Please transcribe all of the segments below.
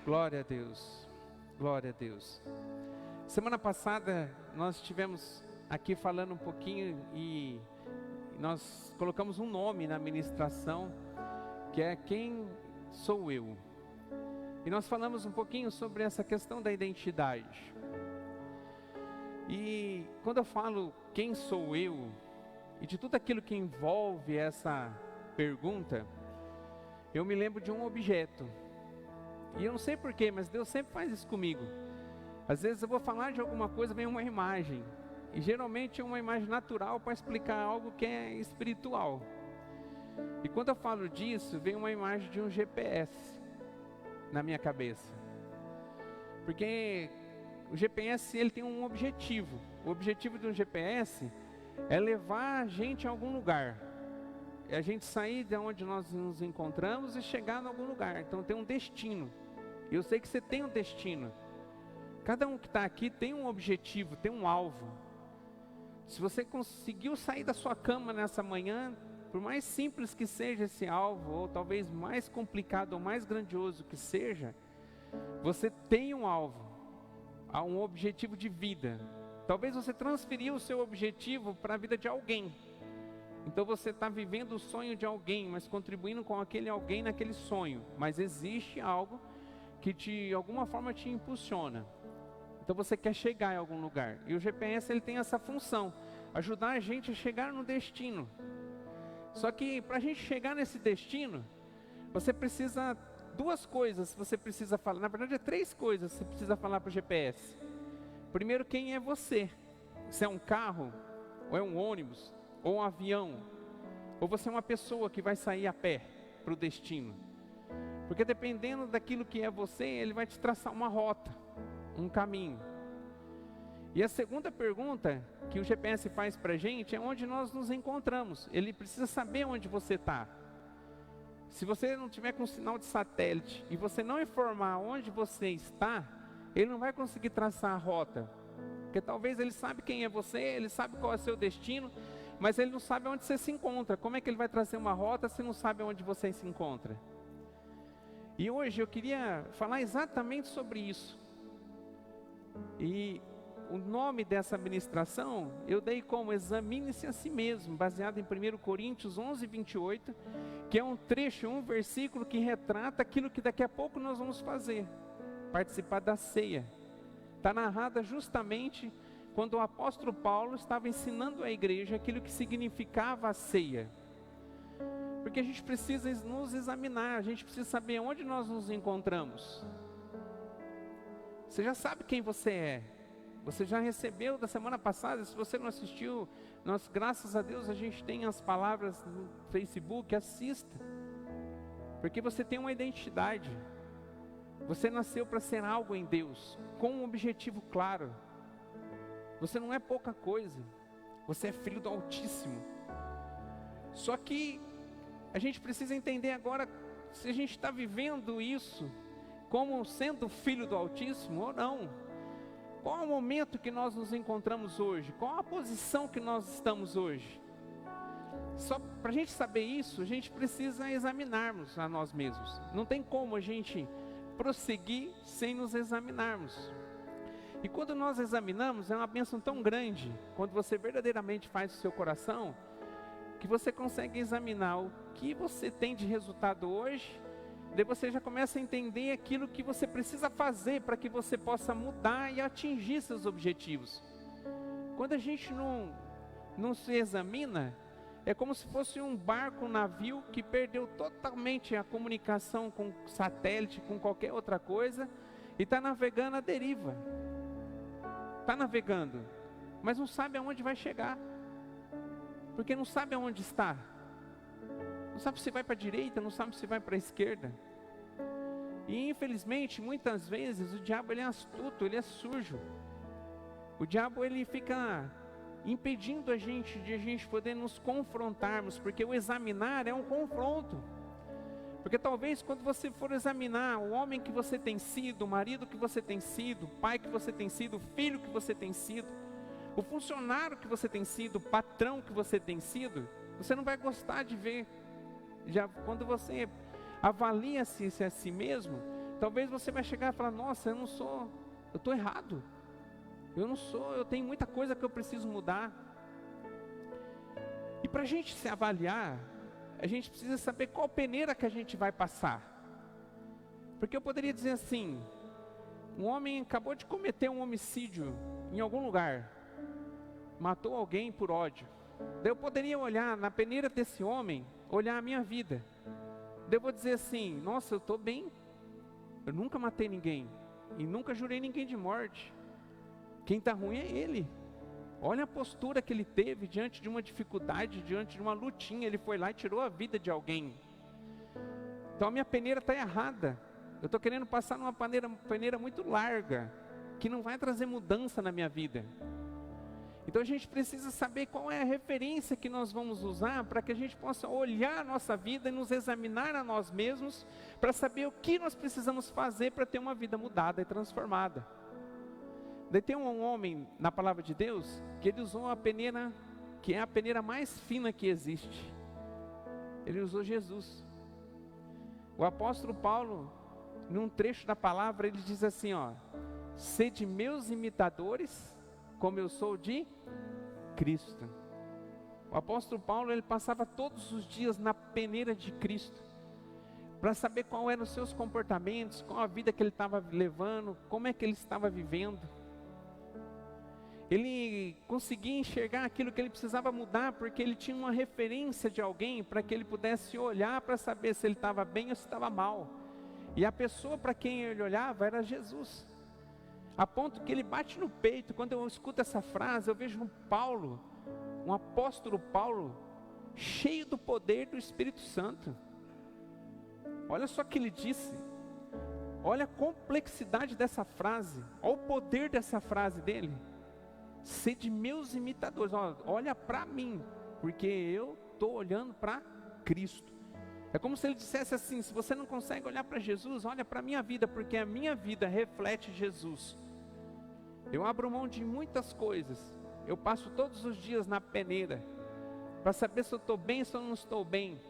Glória a Deus, glória a Deus. Semana passada nós estivemos aqui falando um pouquinho e nós colocamos um nome na ministração, que é Quem Sou Eu? E nós falamos um pouquinho sobre essa questão da identidade. E quando eu falo quem sou eu, e de tudo aquilo que envolve essa pergunta, eu me lembro de um objeto. E eu não sei porquê, mas Deus sempre faz isso comigo. Às vezes eu vou falar de alguma coisa, vem uma imagem. E geralmente é uma imagem natural para explicar algo que é espiritual. E quando eu falo disso, vem uma imagem de um GPS na minha cabeça. Porque o GPS ele tem um objetivo. O objetivo de um GPS é levar a gente a algum lugar. É a gente sair de onde nós nos encontramos e chegar em algum lugar. Então tem um destino. Eu sei que você tem um destino. Cada um que está aqui tem um objetivo, tem um alvo. Se você conseguiu sair da sua cama nessa manhã, por mais simples que seja esse alvo, ou talvez mais complicado ou mais grandioso que seja, você tem um alvo, há um objetivo de vida. Talvez você transferiu o seu objetivo para a vida de alguém. Então você está vivendo o sonho de alguém, mas contribuindo com aquele alguém naquele sonho. Mas existe algo que de alguma forma te impulsiona. Então você quer chegar em algum lugar. E o GPS ele tem essa função, ajudar a gente a chegar no destino. Só que para a gente chegar nesse destino, você precisa duas coisas, você precisa falar. Na verdade é três coisas que você precisa falar para o GPS. Primeiro, quem é você? Você é um carro, ou é um ônibus, ou um avião, ou você é uma pessoa que vai sair a pé para o destino. Porque dependendo daquilo que é você, ele vai te traçar uma rota, um caminho. E a segunda pergunta que o GPS faz para a gente é onde nós nos encontramos. Ele precisa saber onde você está. Se você não tiver com sinal de satélite e você não informar onde você está, ele não vai conseguir traçar a rota. Porque talvez ele sabe quem é você, ele sabe qual é o seu destino, mas ele não sabe onde você se encontra. Como é que ele vai trazer uma rota se não sabe onde você se encontra? E hoje eu queria falar exatamente sobre isso. E o nome dessa ministração eu dei como Examine-se a si mesmo, baseado em 1 Coríntios 11, 28, que é um trecho, um versículo que retrata aquilo que daqui a pouco nós vamos fazer, participar da ceia. Está narrada justamente quando o apóstolo Paulo estava ensinando à igreja aquilo que significava a ceia. Porque a gente precisa nos examinar, a gente precisa saber onde nós nos encontramos. Você já sabe quem você é. Você já recebeu da semana passada. Se você não assistiu, nós, graças a Deus, a gente tem as palavras no Facebook, assista. Porque você tem uma identidade. Você nasceu para ser algo em Deus, com um objetivo claro. Você não é pouca coisa. Você é filho do Altíssimo. Só que a gente precisa entender agora se a gente está vivendo isso como sendo filho do Altíssimo ou não. Qual é o momento que nós nos encontramos hoje? Qual a posição que nós estamos hoje? Só para a gente saber isso, a gente precisa examinarmos a nós mesmos. Não tem como a gente prosseguir sem nos examinarmos. E quando nós examinamos, é uma bênção tão grande, quando você verdadeiramente faz o seu coração, que você consegue examinar o que você tem de resultado hoje, daí você já começa a entender aquilo que você precisa fazer para que você possa mudar e atingir seus objetivos. Quando a gente não se examina, é como se fosse um barco, um navio que perdeu totalmente a comunicação com satélite, com qualquer outra coisa, e está navegando à deriva. Está navegando, mas não sabe aonde vai chegar. Porque não sabe aonde está. Não sabe se vai para a direita, não sabe se vai para a esquerda. E infelizmente, muitas vezes, o diabo ele é astuto, ele é sujo. O diabo ele fica impedindo a gente de a gente poder nos confrontarmos, porque o examinar é um confronto. Porque talvez quando você for examinar o homem que você tem sido, o marido que você tem sido, o pai que você tem sido, o filho que você tem sido, o funcionário que você tem sido, o patrão que você tem sido, você não vai gostar de ver. Já quando você avalia-se a si mesmo, Talvez você vai chegar e falar, nossa, eu estou errado. Eu tenho muita coisa que eu preciso mudar. E para a gente se avaliar, a gente precisa saber qual peneira que a gente vai passar. Porque eu poderia dizer assim, um homem acabou de cometer um homicídio em algum lugar, matou alguém por ódio. Daí eu poderia olhar na peneira desse homem, olhar a minha vida. Daí eu vou dizer assim, nossa, eu estou bem, eu nunca matei ninguém, e nunca jurei ninguém de morte. Quem está ruim é ele. Olha a postura que ele teve diante de uma dificuldade, diante de uma lutinha, ele foi lá e tirou a vida de alguém. Então a minha peneira está errada. Eu estou querendo passar numa peneira muito larga, que não vai trazer mudança na minha vida. Então a gente precisa saber qual é a referência que nós vamos usar para que a gente possa olhar a nossa vida e nos examinar a nós mesmos, para saber o que nós precisamos fazer para ter uma vida mudada e transformada. Daí tem um homem na palavra de Deus que ele usou a peneira, que é a peneira mais fina que existe. Ele usou Jesus. O apóstolo Paulo, num trecho da palavra, ele diz assim, ó: sede meus imitadores, como eu sou de Cristo. O apóstolo Paulo, ele passava todos os dias na peneira de Cristo, para saber qual eram os seus comportamentos, qual a vida que ele estava levando, como é que ele estava vivendo. Ele conseguia enxergar aquilo que ele precisava mudar, porque ele tinha uma referência de alguém, para que ele pudesse olhar para saber se ele estava bem ou se estava mal. E a pessoa para quem ele olhava era Jesus. A ponto que ele bate no peito. Quando eu escuto essa frase, eu vejo um apóstolo Paulo, cheio do poder do Espírito Santo. Olha só o que ele disse. Olha a complexidade dessa frase. Olha o poder dessa frase dele. Sede meus imitadores. Olha para mim, porque eu estou olhando para Cristo. É como se ele dissesse assim: se você não consegue olhar para Jesus, olha para a minha vida, porque a minha vida reflete Jesus. Eu abro mão de muitas coisas. Eu passo todos os dias na peneira, para saber se eu estou bem ou se eu não estou bem.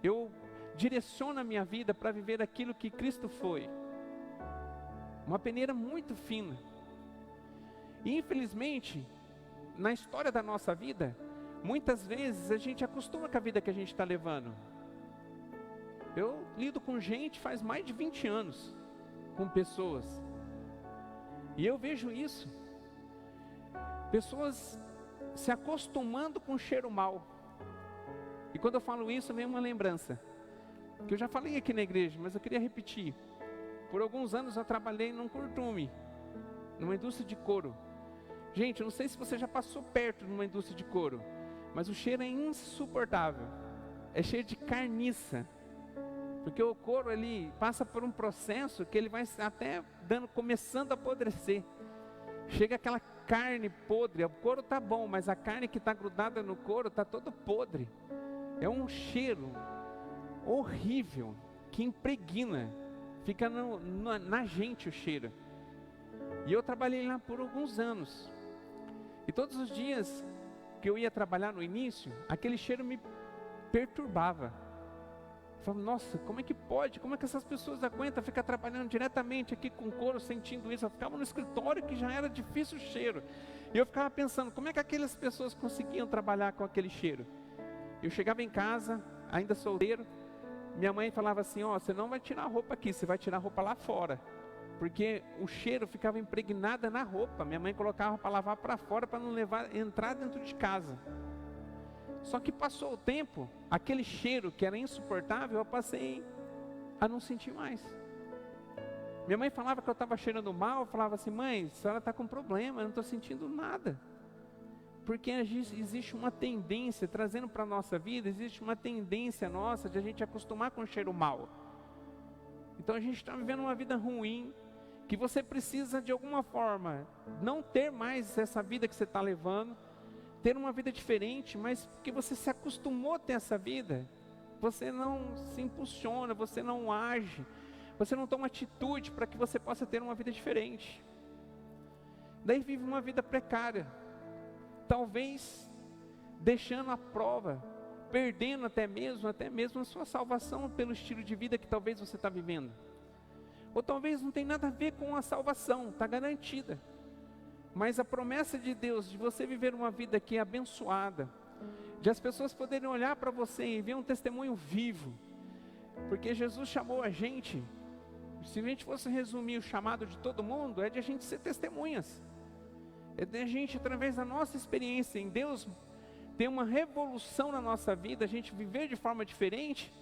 Eu direciono a minha vida para viver aquilo que Cristo foi. Uma peneira muito fina. E infelizmente, na história da nossa vida, muitas vezes a gente acostuma com a vida que a gente está levando. Eu lido com gente faz mais de 20 anos, com pessoas. E eu vejo isso. Pessoas se acostumando com o cheiro mau. E quando eu falo isso, vem uma lembrança, que eu já falei aqui na igreja, mas eu queria repetir. Por alguns anos eu trabalhei num curtume, numa indústria de couro. Gente, eu não sei se você já passou perto de uma indústria de couro, mas o cheiro é insuportável. É cheio de carniça. Porque o couro ele passa por um processo que ele vai até começando a apodrecer. Chega aquela carne podre. O couro está bom, mas a carne que está grudada no couro está toda podre. É um cheiro horrível que impregna. Fica na gente o cheiro. E eu trabalhei lá por alguns anos. E todos os dias que eu ia trabalhar no início, aquele cheiro me perturbava. Eu falava, nossa, como é que pode? Como é que essas pessoas aguentam ficar trabalhando diretamente aqui com couro, sentindo isso? Eu ficava no escritório que já era difícil o cheiro. E eu ficava pensando, como é que aquelas pessoas conseguiam trabalhar com aquele cheiro? Eu chegava em casa, ainda solteiro, minha mãe falava assim, você não vai tirar a roupa aqui, você vai tirar a roupa lá fora. Porque o cheiro ficava impregnado na roupa. Minha mãe colocava para lavar para fora, para não entrar dentro de casa. Só que passou o tempo, aquele cheiro que era insuportável, eu passei a não sentir mais. Minha mãe falava que eu estava cheirando mal, eu falava assim, mãe, a senhora está com problema, eu não estou sentindo nada. Porque existe uma tendência, trazendo para a nossa vida, existe uma tendência nossa de a gente acostumar com o cheiro mal. Então a gente está vivendo uma vida ruim, que você precisa de alguma forma não ter mais essa vida que você está levando, ter uma vida diferente, mas porque você se acostumou a ter essa vida, você não se impulsiona, você não age, você não toma atitude para que você possa ter uma vida diferente. Daí vive uma vida precária, talvez deixando a prova, perdendo até mesmo a sua salvação pelo estilo de vida que talvez você está vivendo. ou talvez não tem nada a ver com a salvação, está garantida. Mas a promessa de Deus, de você viver uma vida que é abençoada, de as pessoas poderem olhar para você e ver um testemunho vivo, porque Jesus chamou a gente, se a gente fosse resumir o chamado de todo mundo, é de a gente ser testemunhas, é de a gente, através da nossa experiência em Deus, ter uma revolução na nossa vida, a gente viver de forma diferente,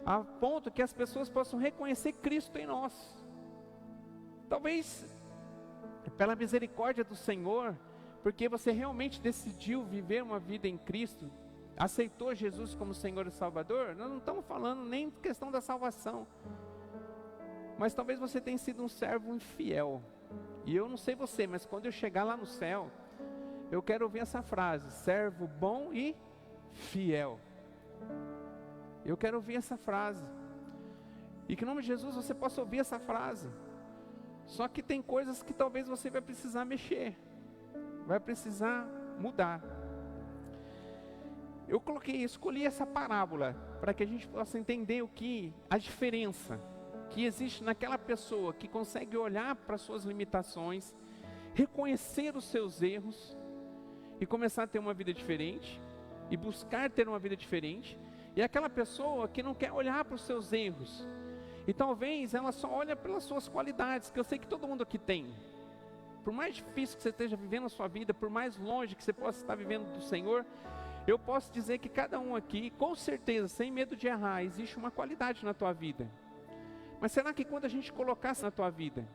a ponto que as pessoas possam reconhecer Cristo em nós. Talvez pela misericórdia do Senhor, porque você realmente decidiu viver uma vida em Cristo, aceitou Jesus como Senhor e Salvador. Nós não estamos falando nem questão da salvação, mas talvez você tenha sido um servo infiel, e eu não sei você, mas quando eu chegar lá no céu, eu quero ouvir essa frase: servo bom e fiel. Eu quero ouvir essa frase, e que em nome de Jesus você possa ouvir essa frase. Só que tem coisas que talvez você vai precisar mexer, vai precisar mudar. Eu escolhi essa parábola para que a gente possa entender a diferença que existe naquela pessoa que consegue olhar para suas limitações, reconhecer os seus erros e começar a ter uma vida diferente, e buscar ter uma vida diferente, e aquela pessoa que não quer olhar para os seus erros, e talvez ela só olha pelas suas qualidades, que eu sei que todo mundo aqui tem. Por mais difícil que você esteja vivendo a sua vida, por mais longe que você possa estar vivendo do Senhor, eu posso dizer que cada um aqui, com certeza, sem medo de errar, existe uma qualidade na tua vida. Mas será que quando a gente colocasse na tua vida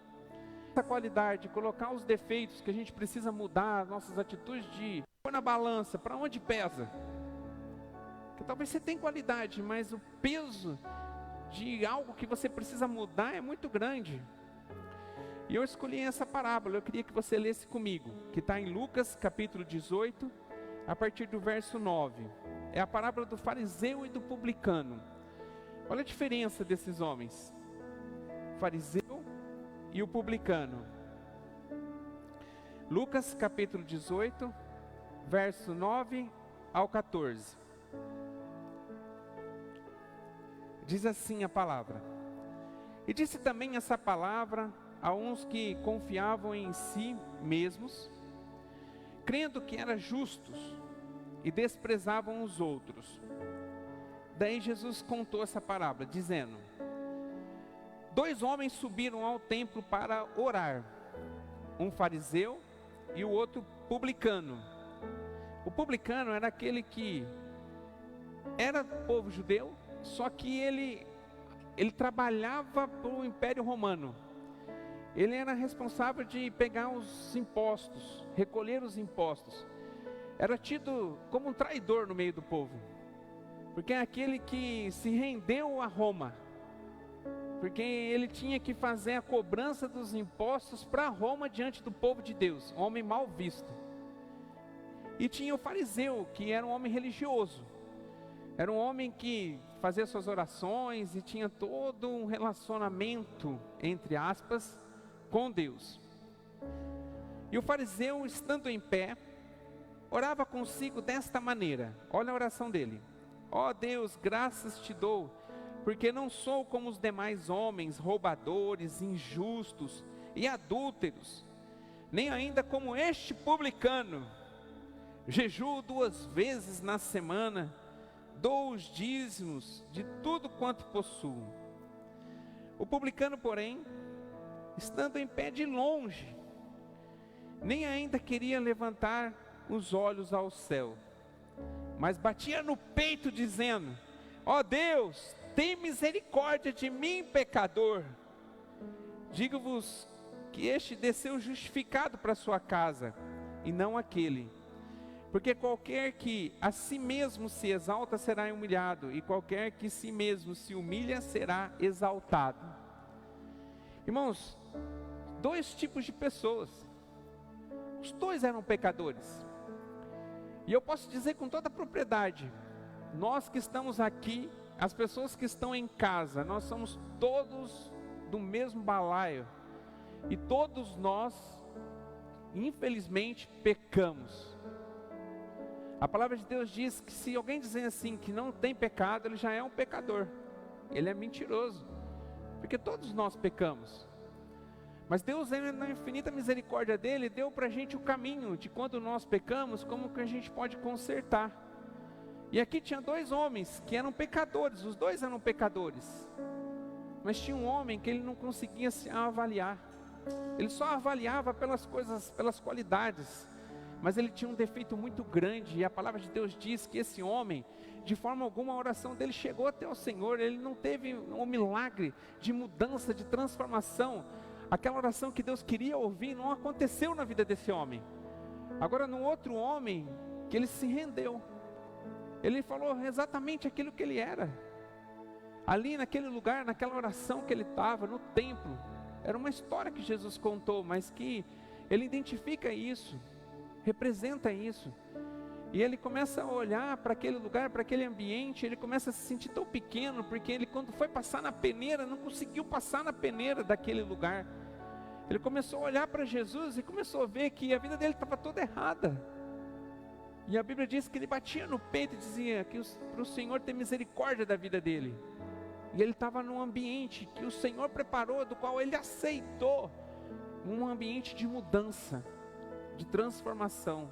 essa qualidade, colocar os defeitos que a gente precisa mudar, nossas atitudes, de pôr na balança, para onde pesa? Porque talvez você tenha qualidade, mas o peso de algo que você precisa mudar é muito grande. E eu escolhi essa parábola, eu queria que você lesse comigo, que está em Lucas capítulo 18, a partir do verso 9. É a parábola do fariseu e do publicano. Olha a diferença desses homens, o fariseu e o publicano. Lucas capítulo 18, verso 9 ao 14. Diz assim a palavra: e disse também essa palavra a uns que confiavam em si mesmos, crendo que eram justos, e desprezavam os outros. Daí Jesus contou essa parábola, dizendo: 2 homens subiram ao templo para orar, um fariseu e o outro publicano. O publicano era aquele que era povo judeu, só que ele trabalhava para o Império Romano. Ele era responsável de pegar os impostos, recolher os impostos. Era tido como um traidor no meio do povo, porque é aquele que se rendeu a Roma, porque ele tinha que fazer a cobrança dos impostos para Roma diante do povo de Deus, um homem mal visto. E tinha o fariseu, que era um homem religioso, era um homem que fazia suas orações e tinha todo um relacionamento, entre aspas, com Deus. E o fariseu, estando em pé, orava consigo desta maneira. Olha a oração dele: ó Deus, graças te dou, porque não sou como os demais homens, roubadores, injustos e adúlteros, nem ainda como este publicano. Jejuo 2 vezes na semana, dou os dízimos de tudo quanto possuo. O publicano, porém, estando em pé de longe, nem ainda queria levantar os olhos ao céu, mas batia no peito dizendo: ó Deus, tem misericórdia de mim, pecador. Digo-vos que este desceu justificado para sua casa, e não aquele. Porque qualquer que a si mesmo se exalta será humilhado, e qualquer que si mesmo se humilha será exaltado. Irmãos, 2 tipos de pessoas, os 2 eram pecadores. E eu posso dizer com toda a propriedade, nós que estamos aqui, as pessoas que estão em casa, nós somos todos do mesmo balaio, e todos nós, infelizmente, pecamos. A palavra de Deus diz que se alguém dizer assim, que não tem pecado, ele já é um pecador, ele é mentiroso, porque porque todos nós pecamos. Mas Deus, na infinita misericórdia dele, deu para a gente o caminho de quando nós pecamos, como que a gente pode consertar. E aqui tinha dois homens que eram pecadores, os dois eram pecadores. Mas tinha um homem que ele não conseguia se avaliar. Ele só avaliava pelas coisas, pelas qualidades. Mas ele tinha um defeito muito grande, e a palavra de Deus diz que esse homem, de forma alguma, a oração dele chegou até o Senhor. Ele não teve um milagre de mudança, de transformação. Aquela oração que Deus queria ouvir não aconteceu na vida desse homem. Agora, no outro homem, que ele se rendeu, ele falou exatamente aquilo que ele era. Ali naquele lugar, naquela oração que ele estava, no templo, era uma história que Jesus contou, mas que ele identifica isso, representa isso. E ele começa a olhar para aquele lugar, para aquele ambiente, ele começa a se sentir tão pequeno, porque ele, quando foi passar na peneira, não conseguiu passar na peneira daquele lugar. Ele começou a olhar para Jesus e começou a ver que a vida dele estava toda errada. E a Bíblia diz que ele batia no peito e dizia que para o Senhor ter misericórdia da vida dele. E ele estava num ambiente que o Senhor preparou, do qual ele aceitou, um ambiente de mudança, de transformação.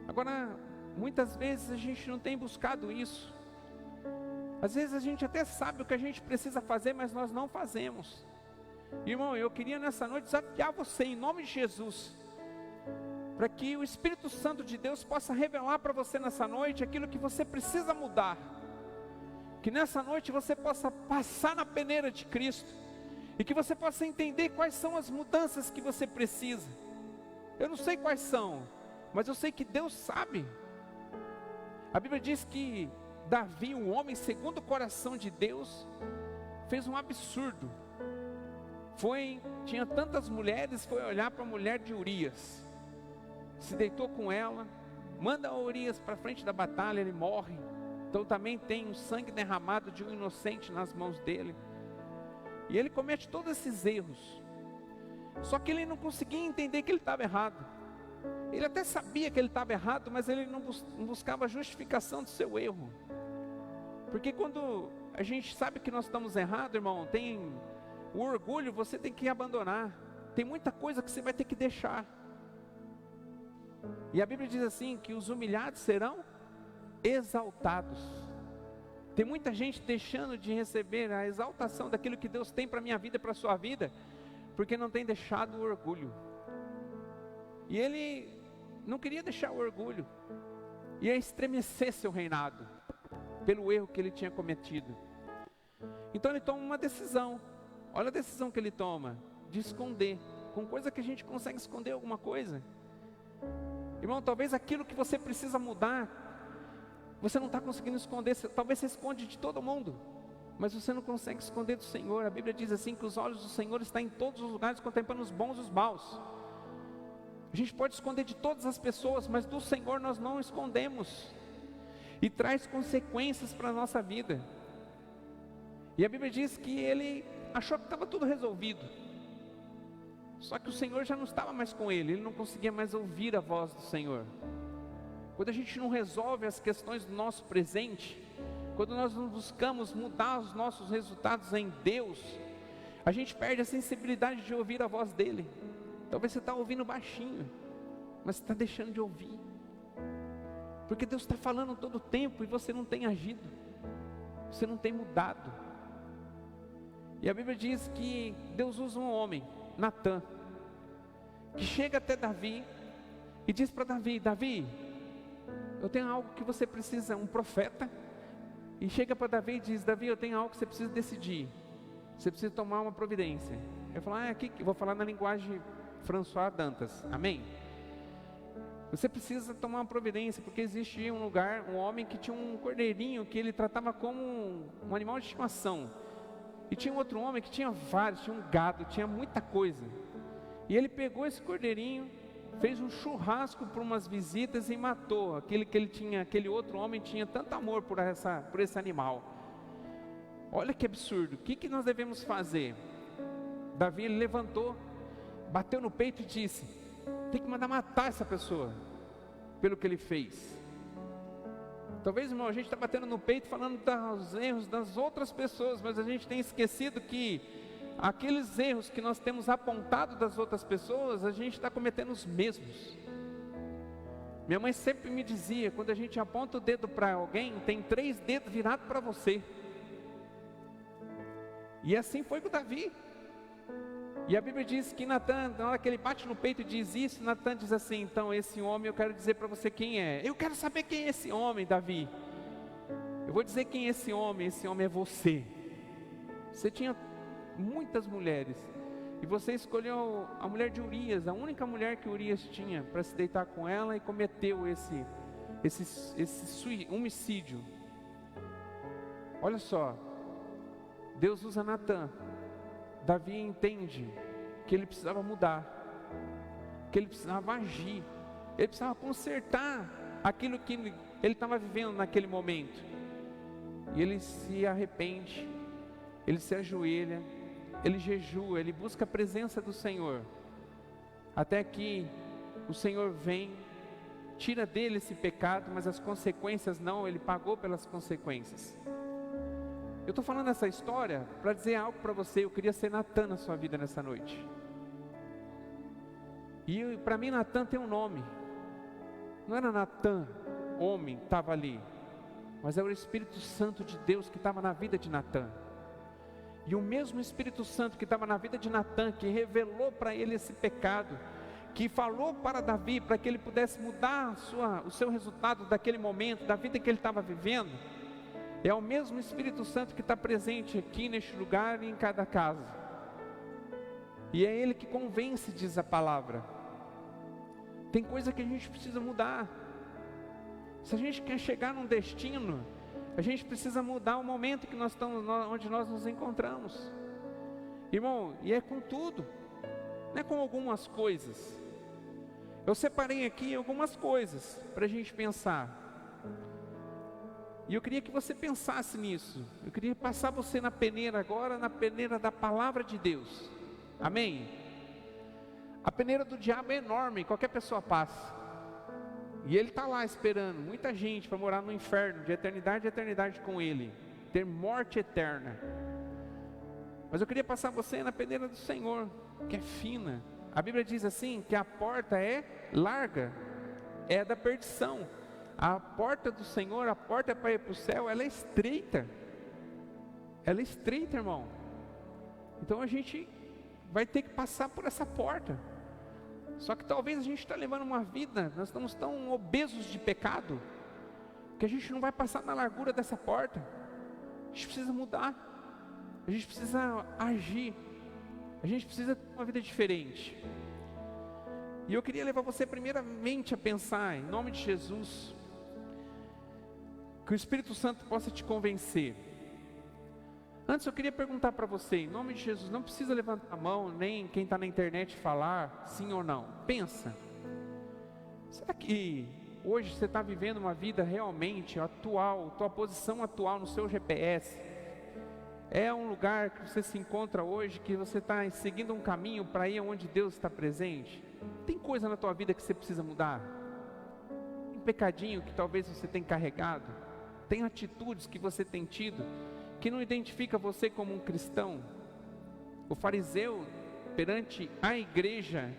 Agora, muitas vezes a gente não tem buscado isso. Às vezes a gente até sabe o que a gente precisa fazer, mas nós não fazemos. Irmão, eu queria nessa noite desafiar você, em nome de Jesus, para que o Espírito Santo de Deus possa revelar para você nessa noite aquilo que você precisa mudar. Que nessa noite você possa passar na peneira de Cristo, e que você possa entender quais são as mudanças que você precisa. Eu não sei quais são, mas eu sei que Deus sabe. A Bíblia diz que Davi, um homem segundo o coração de Deus, fez um absurdo. Tinha tantas mulheres, foi olhar para a mulher de Urias, se deitou com ela, manda Urias para frente da batalha, ele morre. Então também tem o sangue derramado de um inocente nas mãos dele. E ele comete todos esses erros. Só que ele não conseguia entender que ele estava errado. Ele até sabia que ele estava errado, mas ele não buscava justificação do seu erro. Porque quando a gente sabe que nós estamos errados, irmão, tem o orgulho, você tem que abandonar. Tem muita coisa que você vai ter que deixar. E a Bíblia diz assim, que os humilhados serão exaltados. Tem muita gente deixando de receber a exaltação daquilo que Deus tem para a minha vida e para a sua vida, porque não tem deixado o orgulho. E ele não queria deixar o orgulho, ia estremecer seu reinado, pelo erro que ele tinha cometido. Então ele toma uma decisão. Olha a decisão que ele toma, de esconder, com coisa que a gente consegue esconder alguma coisa. Irmão, talvez aquilo que você precisa mudar, você não está conseguindo esconder. Talvez você esconde de todo mundo, mas você não consegue esconder do Senhor. A Bíblia diz assim, que os olhos do Senhor estão em todos os lugares, contemplando os bons e os maus. A gente pode esconder de todas as pessoas, mas do Senhor nós não escondemos. E traz consequências para a nossa vida. E a Bíblia diz que ele achou que estava tudo resolvido. Só que o Senhor já não estava mais com ele não conseguia mais ouvir a voz do Senhor. Quando a gente não resolve as questões do nosso presente, quando nós não buscamos mudar os nossos resultados em Deus, a gente perde a sensibilidade de ouvir a voz dele. Talvez você está ouvindo baixinho, mas você está deixando de ouvir, porque Deus está falando todo o tempo e você não tem agido, você não tem mudado. E a Bíblia diz que Deus usa um homem, Natã, que chega até Davi e diz para Davi: Davi, eu tenho algo que você precisa, um profeta. E chega para Davi e diz: Davi, eu tenho algo que você precisa decidir, você precisa tomar uma providência. Eu falo, aqui, vou falar na linguagem François Dantas, amém? Você precisa tomar uma providência, porque existia um lugar, um homem que tinha um cordeirinho que ele tratava como um animal de estimação. E tinha um outro homem que tinha vários, tinha um gado, tinha muita coisa. E ele pegou esse cordeirinho, fez um churrasco para umas visitas e matou aquele outro homem tinha tanto amor por esse animal. Olha que absurdo. O que nós devemos fazer? Davi levantou, bateu no peito e disse: tem que mandar matar essa pessoa pelo que ele fez. Talvez, irmão, a gente está batendo no peito falando dos erros das outras pessoas, mas a gente tem esquecido que aqueles erros que nós temos apontado das outras pessoas, a gente está cometendo os mesmos. Minha mãe sempre me dizia, quando a gente aponta o dedo para alguém, tem 3 dedos virados para você. E assim foi com Davi. E a Bíblia diz que Natan, na hora que ele bate no peito e diz isso, Natan diz assim: então esse homem eu quero dizer para você quem é. Eu quero saber quem é esse homem, Davi. Eu vou dizer quem é esse homem é você. Você tinha muitas mulheres, e você escolheu a mulher de Urias, a única mulher que Urias tinha, para se deitar com ela, e cometeu esse homicídio. Olha só, Deus usa Natan. Davi entende que ele precisava mudar, que ele precisava agir, ele precisava consertar aquilo que ele estava vivendo naquele momento. E ele se arrepende, ele se ajoelha, ele jejua, ele busca a presença do Senhor, até que o Senhor vem, tira dele esse pecado, mas as consequências não, ele pagou pelas consequências. Eu estou falando essa história para dizer algo para você. Eu queria ser Natan na sua vida nessa noite. E para mim Natan tem um nome. Não era Natan, homem, estava ali, mas era o Espírito Santo de Deus que estava na vida de Natan. E o mesmo Espírito Santo que estava na vida de Natan, que revelou para ele esse pecado, que falou para Davi, para que ele pudesse mudar o seu resultado daquele momento, da vida que ele estava vivendo, é o mesmo Espírito Santo que está presente aqui neste lugar e em cada casa. E é Ele que convence, diz a palavra. Tem coisa que a gente precisa mudar. Se a gente quer chegar num destino, a gente precisa mudar o momento que nós estamos, onde nós nos encontramos. Irmão, e é com tudo, não é com algumas coisas. Eu separei aqui algumas coisas para a gente pensar. E eu queria que você pensasse nisso. Eu queria passar você na peneira agora, na peneira da palavra de Deus. Amém? A peneira do diabo é enorme, qualquer pessoa passa. E ele está lá esperando muita gente para morar no inferno, de eternidade a eternidade com ele, ter morte eterna. Mas eu queria passar você na peneira do Senhor, que é fina. A Bíblia diz assim, que a porta é larga, é da perdição. A porta do Senhor, a porta para ir para o céu, ela é estreita. Ela é estreita, irmão. Então a gente vai ter que passar por essa porta. Só que talvez a gente está levando uma vida, nós estamos tão obesos de pecado, que a gente não vai passar na largura dessa porta. A gente precisa mudar. A gente precisa agir. A gente precisa ter uma vida diferente. E eu queria levar você primeiramente a pensar, em nome de Jesus, que o Espírito Santo possa te convencer. Antes eu queria perguntar para você, em nome de Jesus, não precisa levantar a mão, nem quem está na internet falar sim ou não. Pensa, será que hoje você está vivendo uma vida realmente atual, tua posição atual no seu GPS, é um lugar que você se encontra hoje, que você está seguindo um caminho para ir onde Deus está presente? Tem coisa na tua vida que você precisa mudar? Tem pecadinho que talvez você tenha carregado? Tem atitudes que você tem tido que não identifica você como um cristão? O fariseu, perante a igreja,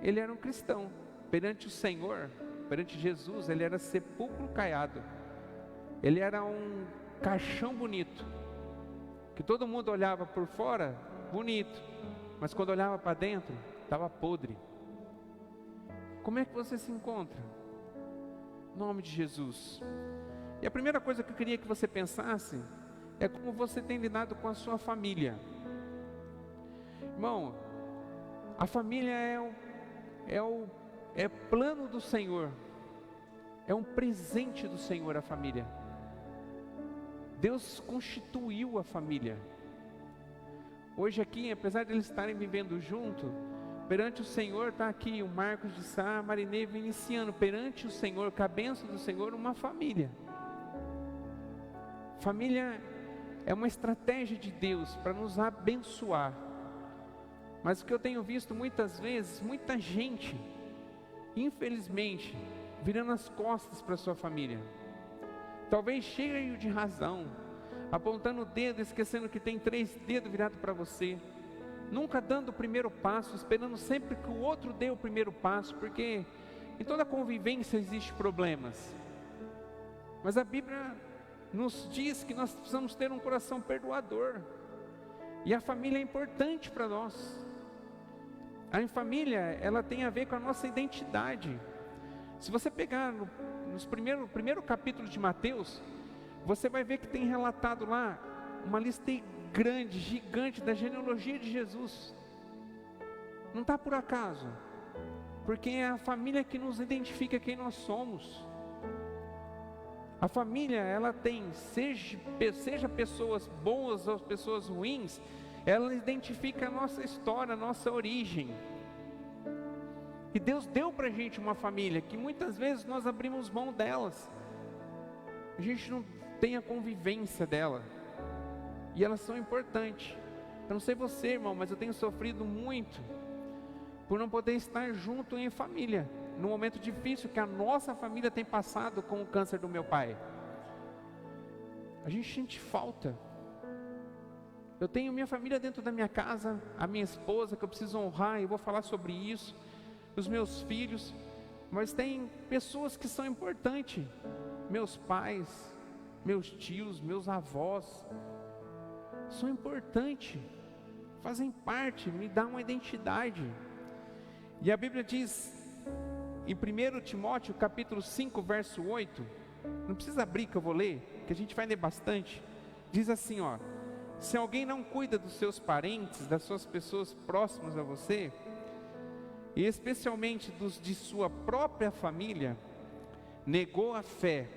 ele era um cristão. Perante o Senhor, perante Jesus, ele era sepulcro caiado. Ele era um caixão bonito, que todo mundo olhava por fora, bonito, mas quando olhava para dentro, estava podre. Como é que você se encontra? Em nome de Jesus. E a primeira coisa que eu queria que você pensasse é como você tem lidado com a sua família. Irmão, a família é plano do Senhor, é um presente do Senhor a família. Deus constituiu a família. Hoje aqui, apesar de eles estarem vivendo junto, perante o Senhor está aqui o Marcos de Sá, Marinei Viniciano, perante o Senhor, com a bênção do Senhor, uma família. Família é uma estratégia de Deus para nos abençoar. Mas o que eu tenho visto muitas vezes, muita gente, infelizmente, virando as costas para a sua família. talvez cheio de razão, apontando o dedo, esquecendo que tem 3 dedos virados para você, nunca dando o primeiro passo, esperando sempre que o outro dê o primeiro passo, porque em toda convivência existe problemas, mas a Bíblia nos diz que nós precisamos ter um coração perdoador, e a família é importante para nós. A família, ela tem a ver com a nossa identidade. Se você pegar no primeiro capítulo de Mateus, você vai ver que tem relatado lá uma lista grande, gigante da genealogia de Jesus. Não está por acaso, porque é a família que nos identifica quem nós somos. A família, ela tem, seja pessoas boas ou pessoas ruins, ela identifica a nossa história, a nossa origem. E Deus deu para a gente uma família, que muitas vezes nós abrimos mão delas. A gente não tem a convivência dela. E elas são importantes. Eu não sei você, irmão, mas eu tenho sofrido muito por não poder estar junto em família, no momento difícil que a nossa família tem passado com o câncer do meu pai. A gente sente falta. Eu tenho minha família dentro da minha casa, a minha esposa que eu preciso honrar, e vou falar sobre isso, os meus filhos, mas tem pessoas que são importantes, meus pais, meus tios, meus avós, são importantes, fazem parte, me dão uma identidade. E a Bíblia diz, em 1 Timóteo capítulo 5, verso 8, não precisa abrir que eu vou ler, que a gente vai ler bastante, diz assim, ó: se alguém não cuida dos seus parentes, das suas pessoas próximas a você, e especialmente dos de sua própria família, negou a fé,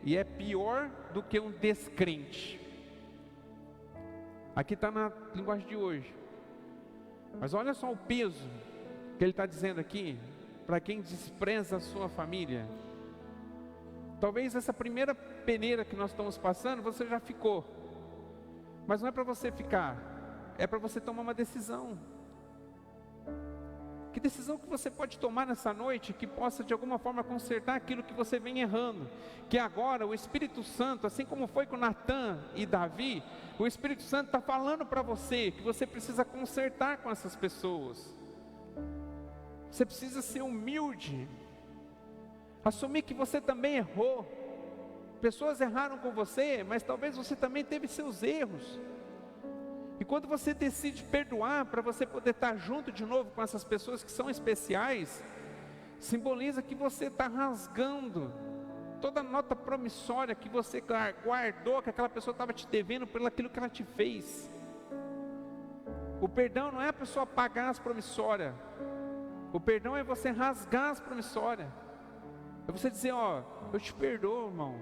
e é pior do que um descrente. Aqui está na linguagem de hoje, mas olha só o peso que ele está dizendo aqui, para quem despreza a sua família. Talvez essa primeira peneira que nós estamos passando, você já ficou, mas não é para você ficar, é para você tomar uma decisão. Que decisão que você pode tomar nessa noite, que possa de alguma forma consertar aquilo que você vem errando, que agora o Espírito Santo, assim como foi com Natã e Davi, o Espírito Santo está falando para você, que você precisa consertar com essas pessoas. Você precisa ser humilde, assumir que você também errou. Pessoas erraram com você, mas talvez você também teve seus erros. E quando você decide perdoar, para você poder estar junto de novo com essas pessoas que são especiais, simboliza que você está rasgando toda a nota promissória que você guardou, que aquela pessoa estava te devendo por aquilo que ela te fez. O perdão não é a pessoa pagar as promissórias, o perdão é você rasgar as promissórias, é você dizer, ó, eu te perdoo, irmão,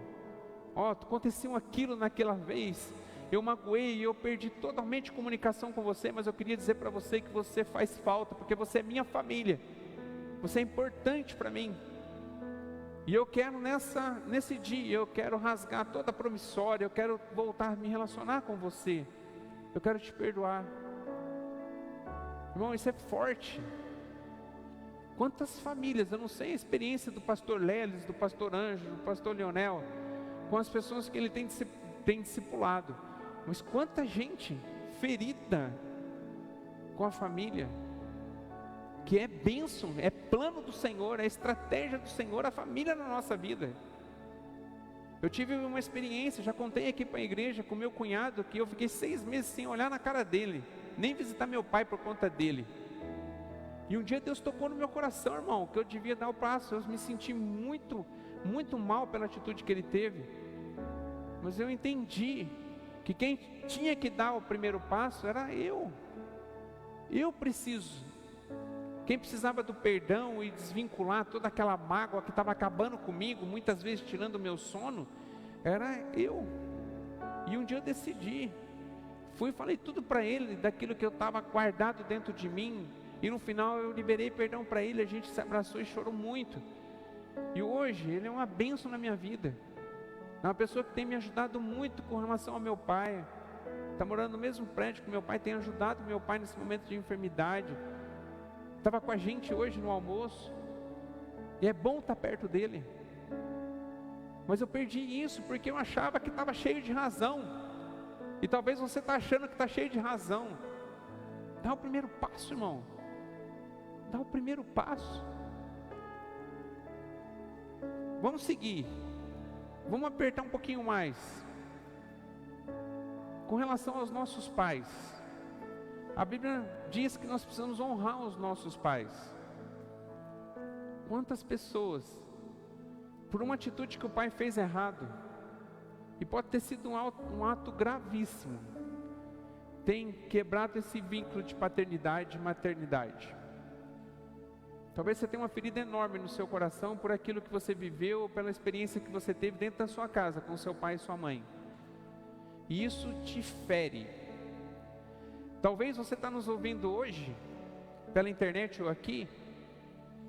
ó, aconteceu aquilo naquela vez, eu magoei, eu perdi totalmente comunicação com você, mas eu queria dizer para você que você faz falta, porque você é minha família, você é importante para mim, e eu quero nesse dia, eu quero rasgar toda a promissória, eu quero voltar a me relacionar com você, eu quero te perdoar. Irmão, isso é forte. Quantas famílias, eu não sei a experiência do pastor Lelis, do pastor Anjo, do pastor Leonel, com as pessoas que ele tem discipulado, mas quanta gente ferida com a família, que é bênção, é plano do Senhor, é estratégia do Senhor, a família na nossa vida. Eu tive uma experiência, já contei aqui para a igreja, com meu cunhado, que eu fiquei 6 meses sem olhar na cara dele, nem visitar meu pai por conta dele. E um dia Deus tocou no meu coração, irmão, que eu devia dar o passo. Eu me senti muito, muito mal pela atitude que ele teve, mas eu entendi que quem tinha que dar o primeiro passo era eu. Eu preciso. Quem precisava do perdão e desvincular toda aquela mágoa que estava acabando comigo, muitas vezes tirando o meu sono, era eu. E um dia eu decidi, fui e falei tudo para ele, daquilo que eu estava guardado dentro de mim, e no final eu liberei perdão para ele, a gente se abraçou e chorou muito. E hoje ele é uma bênção na minha vida, é uma pessoa que tem me ajudado muito com relação ao meu pai, está morando no mesmo prédio que meu pai, tem ajudado meu pai nesse momento de enfermidade, estava com a gente hoje no almoço, e é bom estar perto dele. Mas eu perdi isso porque eu achava que estava cheio de razão. E talvez você está achando que está cheio de razão. Dá o primeiro passo, irmão. Dá o primeiro passo. Vamos seguir. Vamos apertar um pouquinho mais. Com relação aos nossos pais. A Bíblia diz que nós precisamos honrar os nossos pais. Quantas pessoas, por uma atitude que o pai fez errado, e pode ter sido um ato gravíssimo, tem quebrado esse vínculo de paternidade e maternidade. Talvez você tenha uma ferida enorme no seu coração por aquilo que você viveu ou pela experiência que você teve dentro da sua casa com seu pai e sua mãe. E isso te fere. Talvez você está nos ouvindo hoje, pela internet ou aqui,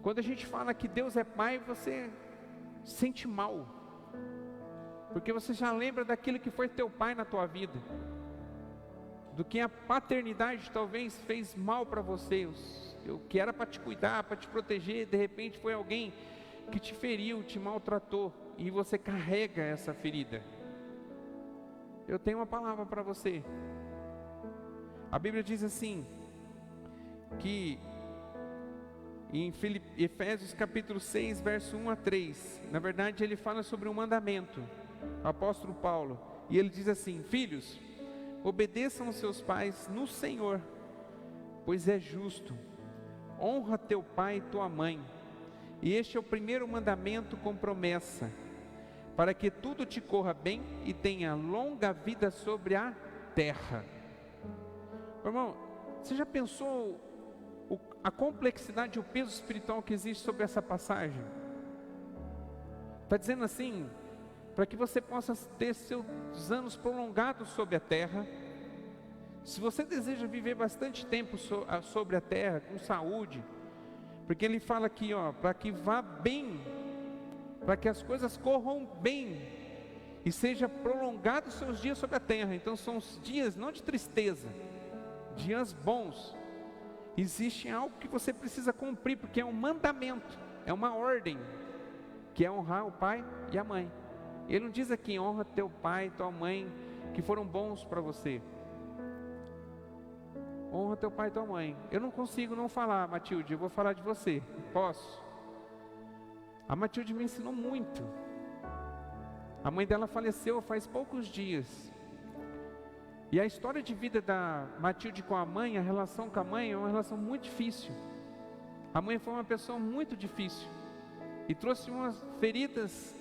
quando a gente fala que Deus é pai, você sente mal, porque você já lembra daquilo que foi teu pai na tua vida, do que a paternidade talvez fez mal para você, o que era para te cuidar, para te proteger, de repente foi alguém que te feriu, te maltratou, e você carrega essa ferida. Eu tenho uma palavra para você. A Bíblia diz assim, que em Efésios capítulo 6, verso 1 a 3, na verdade ele fala sobre um mandamento, o apóstolo Paulo, e ele diz assim: filhos, obedeçam aos seus pais no Senhor, pois é justo. Honra teu pai e tua mãe, e este é o primeiro mandamento com promessa, para que tudo te corra bem e tenha longa vida sobre a terra. Irmão, você já pensou a complexidade e o peso espiritual que existe sobre essa passagem? Está dizendo assim, para que você possa ter seus anos prolongados sobre a terra. Se você deseja viver bastante tempo sobre a terra, com saúde, porque ele fala aqui, para que vá bem, para que as coisas corram bem, e seja prolongado os seus dias sobre a terra. Então são os dias não de tristeza, dias bons. Existe algo que você precisa cumprir, porque é um mandamento, é uma ordem, que é honrar o pai e a mãe. Ele não diz aqui, honra teu pai e tua mãe, que foram bons para você. Honra teu pai e tua mãe. Eu não consigo não falar, Matilde, eu vou falar de você. Posso? A Matilde me ensinou muito. A mãe dela faleceu faz poucos dias. E a história de vida da Matilde com a mãe, a relação com a mãe é uma relação muito difícil. A mãe foi uma pessoa muito difícil e trouxe umas feridas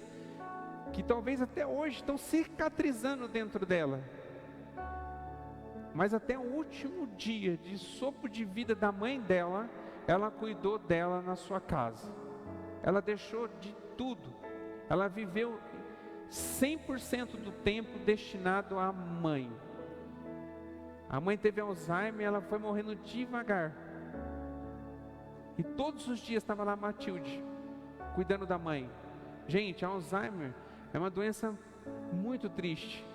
que talvez até hoje estão cicatrizando dentro dela. Mas até o último dia de sopro de vida da mãe dela, ela cuidou dela na sua casa. Ela deixou de tudo. Ela viveu 100% do tempo destinado à mãe. A mãe teve Alzheimer e ela foi morrendo devagar. E todos os dias estava lá a Matilde, cuidando da mãe. Gente, Alzheimer é uma doença muito triste.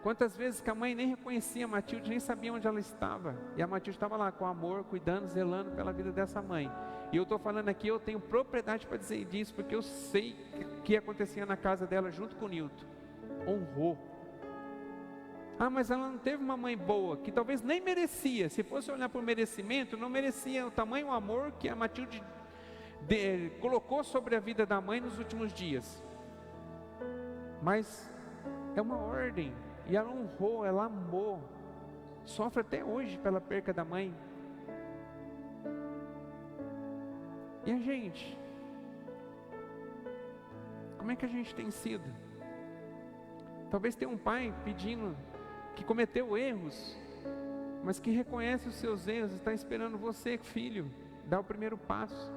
Quantas vezes que a mãe nem reconhecia a Matilde, nem sabia onde ela estava. E a Matilde estava lá com amor, cuidando, zelando pela vida dessa mãe. E eu estou falando aqui, eu tenho propriedade para dizer disso, porque eu sei o que acontecia na casa dela junto com o Nilton. Honrou. Ah, mas ela não teve uma mãe boa, que talvez nem merecia. Se fosse olhar por merecimento, não merecia o tamanho amor que a Matilde colocou sobre a vida da mãe nos últimos dias. Mas é uma ordem, e ela honrou, ela amou. Sofre até hoje pela perca da mãe. E a gente? Como é que a gente tem sido? Talvez tenha um pai pedindo, que cometeu erros, mas que reconhece os seus erros, está esperando você, filho, dar o primeiro passo.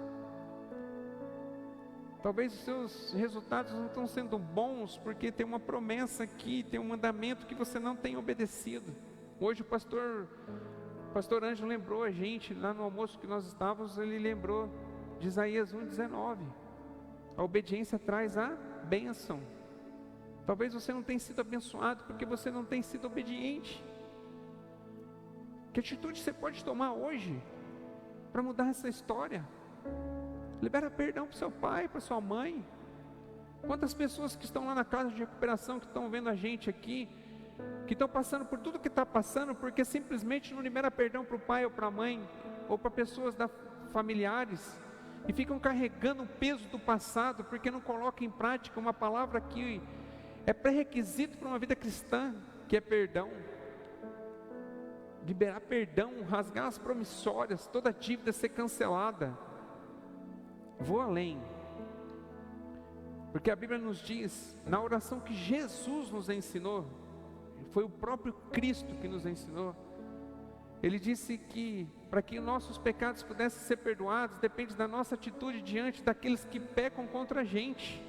Talvez os seus resultados não estão sendo bons, porque tem uma promessa aqui, tem um mandamento que você não tem obedecido. Hoje o pastor Ângelo lembrou a gente, lá no almoço que nós estávamos, ele lembrou de Isaías 1,19. A obediência traz a bênção. Talvez você não tenha sido abençoado porque você não tem sido obediente. Que atitude você pode tomar hoje para mudar essa história? Libera perdão para o seu pai, para sua mãe. Quantas pessoas que estão lá na casa de recuperação, que estão vendo a gente aqui, que estão passando por tudo que está passando, porque simplesmente não libera perdão para o pai ou para a mãe, ou para pessoas familiares, e ficam carregando o peso do passado, porque não colocam em prática uma palavra que é pré-requisito para uma vida cristã, que é perdão. Liberar perdão, rasgar as promissórias, toda dívida ser cancelada. Vou além, porque a Bíblia nos diz, na oração que Jesus nos ensinou, foi o próprio Cristo que nos ensinou, Ele disse que para que nossos pecados pudessem ser perdoados, depende da nossa atitude diante daqueles que pecam contra a gente.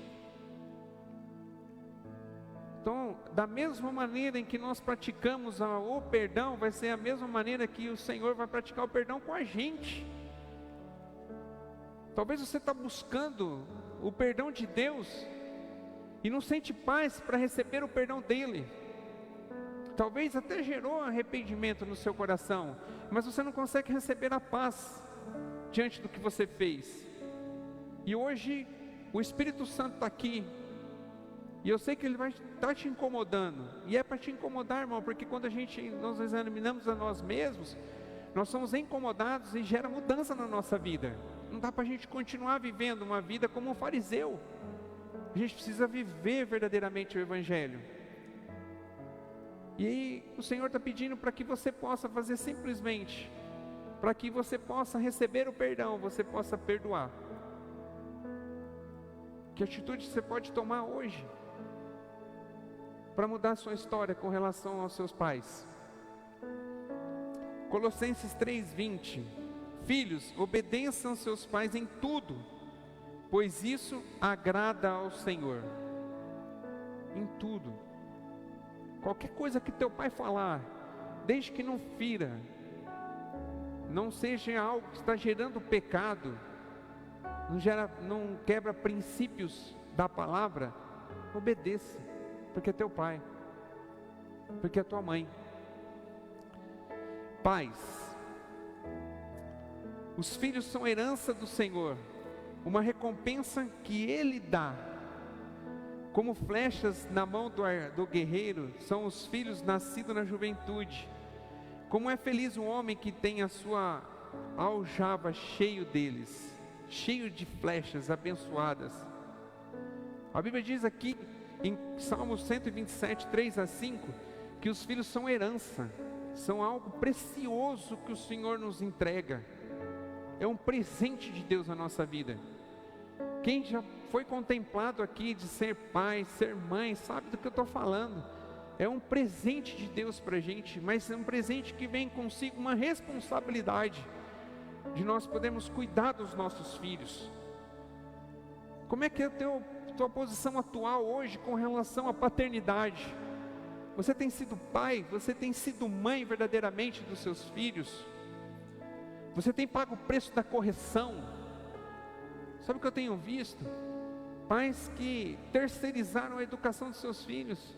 Então, da mesma maneira em que nós praticamos o perdão, vai ser a mesma maneira que o Senhor vai praticar o perdão com a gente. Talvez você está buscando o perdão de Deus e não sente paz para receber o perdão dEle. Talvez até gerou arrependimento no seu coração, mas você não consegue receber a paz diante do que você fez. E hoje o Espírito Santo está aqui, e eu sei que Ele vai estar te incomodando, e é para te incomodar, irmão, porque quando nós examinamos a nós mesmos, nós somos incomodados e gera mudança na nossa vida. Não dá para a gente continuar vivendo uma vida como um fariseu. A gente precisa viver verdadeiramente o Evangelho. E aí o Senhor está pedindo para que você possa fazer simplesmente, para que você possa receber o perdão, você possa perdoar. Que atitude você pode tomar hoje para mudar a sua história com relação aos seus pais? Colossenses 3:20: Filhos, obedeçam seus pais em tudo, pois isso agrada ao Senhor. Em tudo. Qualquer coisa que teu pai falar, desde que não fira, não seja algo que está gerando pecado, não quebra princípios da palavra, obedeça, porque é teu pai, porque é tua mãe. Pais, os filhos são herança do Senhor, uma recompensa que Ele dá. Como flechas na mão do guerreiro, são os filhos nascidos na juventude. Como é feliz o homem que tem a sua aljava cheio deles, cheio de flechas abençoadas. A Bíblia diz aqui, em Salmo 127, 3-5, que os filhos são herança, são algo precioso que o Senhor nos entrega. É um presente de Deus na nossa vida. Quem já foi contemplado aqui de ser pai, ser mãe, sabe do que eu estou falando. É um presente de Deus para a gente, mas é um presente que vem consigo uma responsabilidade de nós podermos cuidar dos nossos filhos. Como é que é a tua posição atual hoje com relação à paternidade? Você tem sido pai, você tem sido mãe verdadeiramente dos seus filhos? Você tem pago o preço da correção? Sabe o que eu tenho visto? Pais que terceirizaram a educação dos seus filhos,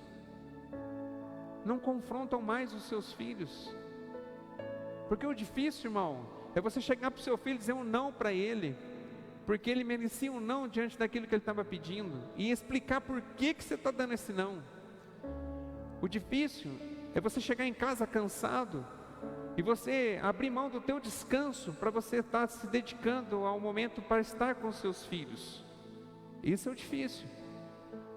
não confrontam mais os seus filhos, porque o difícil, irmão, é você chegar para o seu filho e dizer um não para ele, porque ele merecia um não diante daquilo que ele estava pedindo, e explicar por que você está dando esse não. O difícil é você chegar em casa cansado, e você abrir mão do teu descanso para você estar se dedicando ao momento para estar com seus filhos. Isso é o difícil.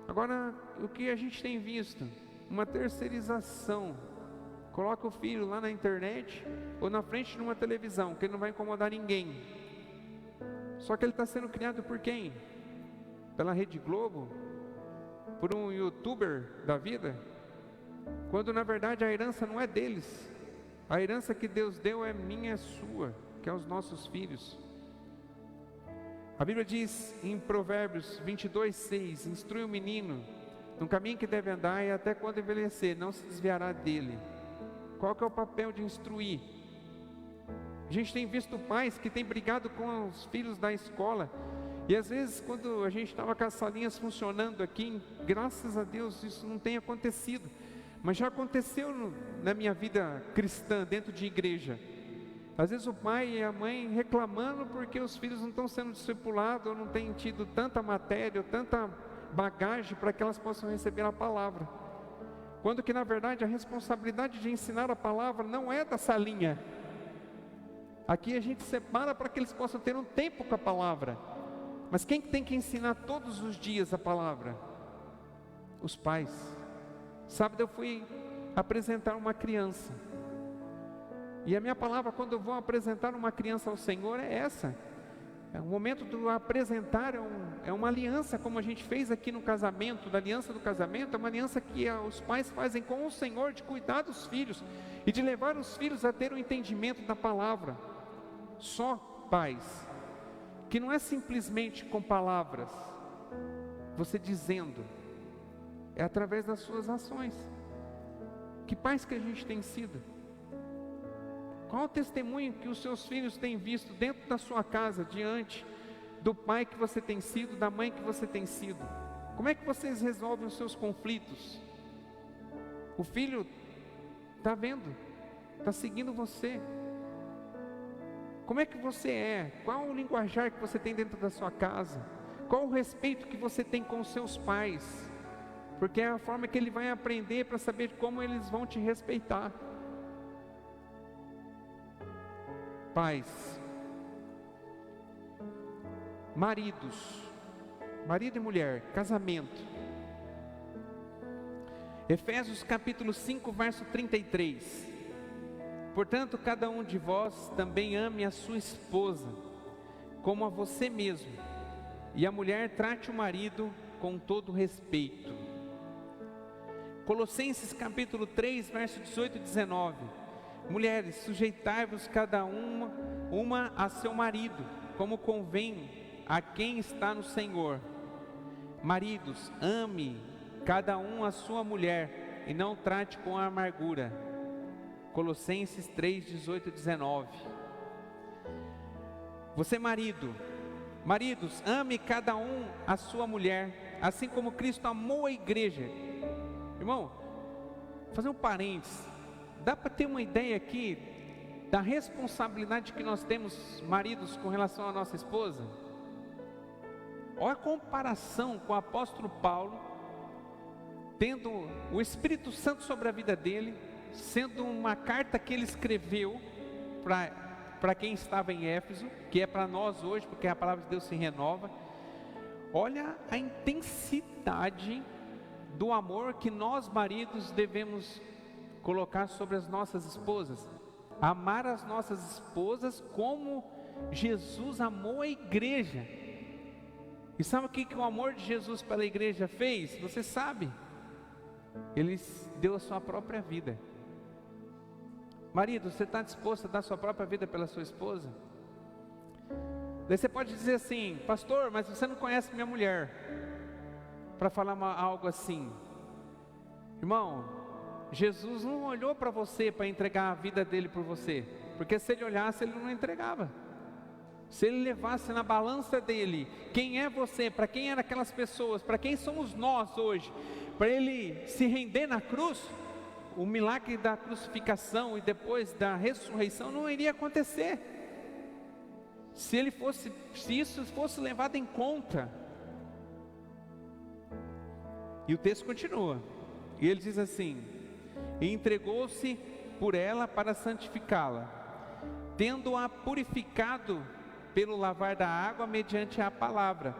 Agora, o que a gente tem visto? Uma terceirização. Coloca o filho lá na internet ou na frente de uma televisão, que ele não vai incomodar ninguém. Só que ele está sendo criado por quem? Pela Rede Globo? Por um youtuber da vida? Quando na verdade a herança não é deles. A herança que Deus deu é minha, é sua, que é os nossos filhos. A Bíblia diz em Provérbios 22:6: Instrui o menino no caminho que deve andar, e até quando envelhecer não se desviará dele. Qual que é o papel de instruir? A gente tem visto pais que têm brigado com os filhos da escola, e às vezes quando a gente estava com as salinhas funcionando aqui, graças a Deus isso não tem acontecido, mas já aconteceu na minha vida cristã, dentro de igreja. Às vezes o pai e a mãe reclamando porque os filhos não estão sendo discipulados, ou não têm tido tanta matéria, ou tanta bagagem para que elas possam receber a palavra. Quando que na verdade a responsabilidade de ensinar a palavra não é da salinha. Aqui a gente separa para que eles possam ter um tempo com a palavra. Mas quem tem que ensinar todos os dias a palavra? Os pais. Sábado eu fui apresentar uma criança. E a minha palavra quando eu vou apresentar uma criança ao Senhor é essa. É o momento de apresentar, é uma aliança como a gente fez aqui no casamento, da aliança do casamento, é uma aliança que os pais fazem com o Senhor de cuidar dos filhos e de levar os filhos a ter o entendimento da palavra. Só pais, que não é simplesmente com palavras, você dizendo, é através das suas ações. Que pais que a gente tem sido? Qual o testemunho que os seus filhos têm visto dentro da sua casa, diante do pai que você tem sido, da mãe que você tem sido? Como é que vocês resolvem os seus conflitos? O filho está vendo, está seguindo você. Como é que você é? Qual o linguajar que você tem dentro da sua casa? Qual o respeito que você tem com os seus pais? Porque é a forma que ele vai aprender para saber como eles vão te respeitar. Pais, maridos, marido e mulher, casamento. Efésios capítulo 5, verso 33. Portanto, cada um de vós também ame a sua esposa, como a você mesmo, e a mulher trate o marido com todo respeito. Colossenses capítulo 3, verso 18 e 19. Mulheres, sujeitai-vos cada uma a seu marido, como convém a quem está no Senhor. Maridos, ame cada um a sua mulher, e não trate com amargura. Colossenses 3, 18 e 19. Você maridos, ame cada um a sua mulher, assim como Cristo amou a igreja. Irmão, vou fazer um parênteses. Dá para ter uma ideia aqui da responsabilidade que nós temos, maridos, com relação à nossa esposa? Olha a comparação com o apóstolo Paulo, tendo o Espírito Santo sobre a vida dele, sendo uma carta que ele escreveu para quem estava em Éfeso, que é para nós hoje, porque a palavra de Deus se renova. Olha a intensidade do amor que nós maridos devemos colocar sobre as nossas esposas. Amar as nossas esposas como Jesus amou a igreja. E sabe o que o amor de Jesus pela igreja fez? Você sabe, Ele deu a sua própria vida. Marido, você está disposto a dar a sua própria vida pela sua esposa? Daí você pode dizer assim: pastor, mas você não conhece minha mulher para falar algo assim. Irmão, Jesus não olhou para você para entregar a vida dele por você, porque se ele olhasse, ele não entregava. Se ele levasse na balança dele, quem é você, para quem eram aquelas pessoas, para quem somos nós hoje, para ele se render na cruz, o milagre da crucificação e depois da ressurreição não iria acontecer, se isso fosse levado em conta. E o texto continua, e ele diz assim: e entregou-se por ela para santificá-la, tendo-a purificado pelo lavar da água mediante a palavra,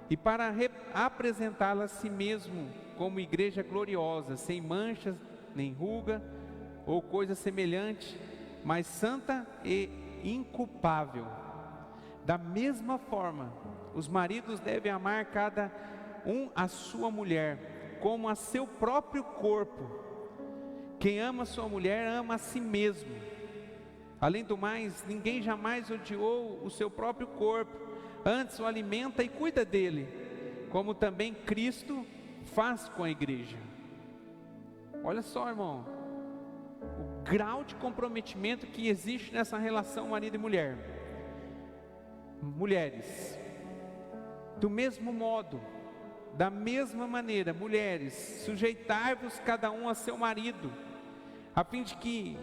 e para apresentá-la a si mesmo como igreja gloriosa, sem manchas, nem ruga, ou coisa semelhante, mas santa e inculpável. Da mesma forma, os maridos devem amar cada um a sua mulher, como a seu próprio corpo. Quem ama sua mulher, ama a si mesmo. Além do mais, ninguém jamais odiou o seu próprio corpo, antes o alimenta e cuida dele, como também Cristo faz com a igreja. Olha só, irmão, o grau de comprometimento que existe nessa relação marido e mulher. Mulheres, do mesmo modo, da mesma maneira, mulheres, sujeitai-vos cada um a seu marido, a fim de que,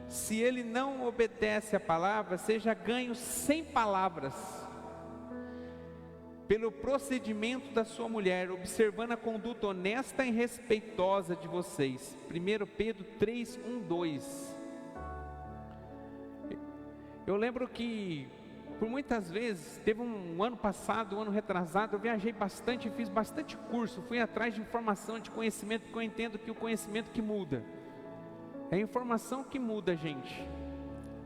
se ele não obedece a palavra, seja ganho sem palavras. pelo procedimento da sua mulher, observando a conduta honesta e respeitosa de vocês. 1 Pedro 3, 1, 2. Eu lembro que, por muitas vezes, teve um ano passado, um ano retrasado, eu viajei bastante, fiz bastante curso, fui atrás de informação, de conhecimento, porque eu entendo que o conhecimento que muda, é a informação que muda a gente.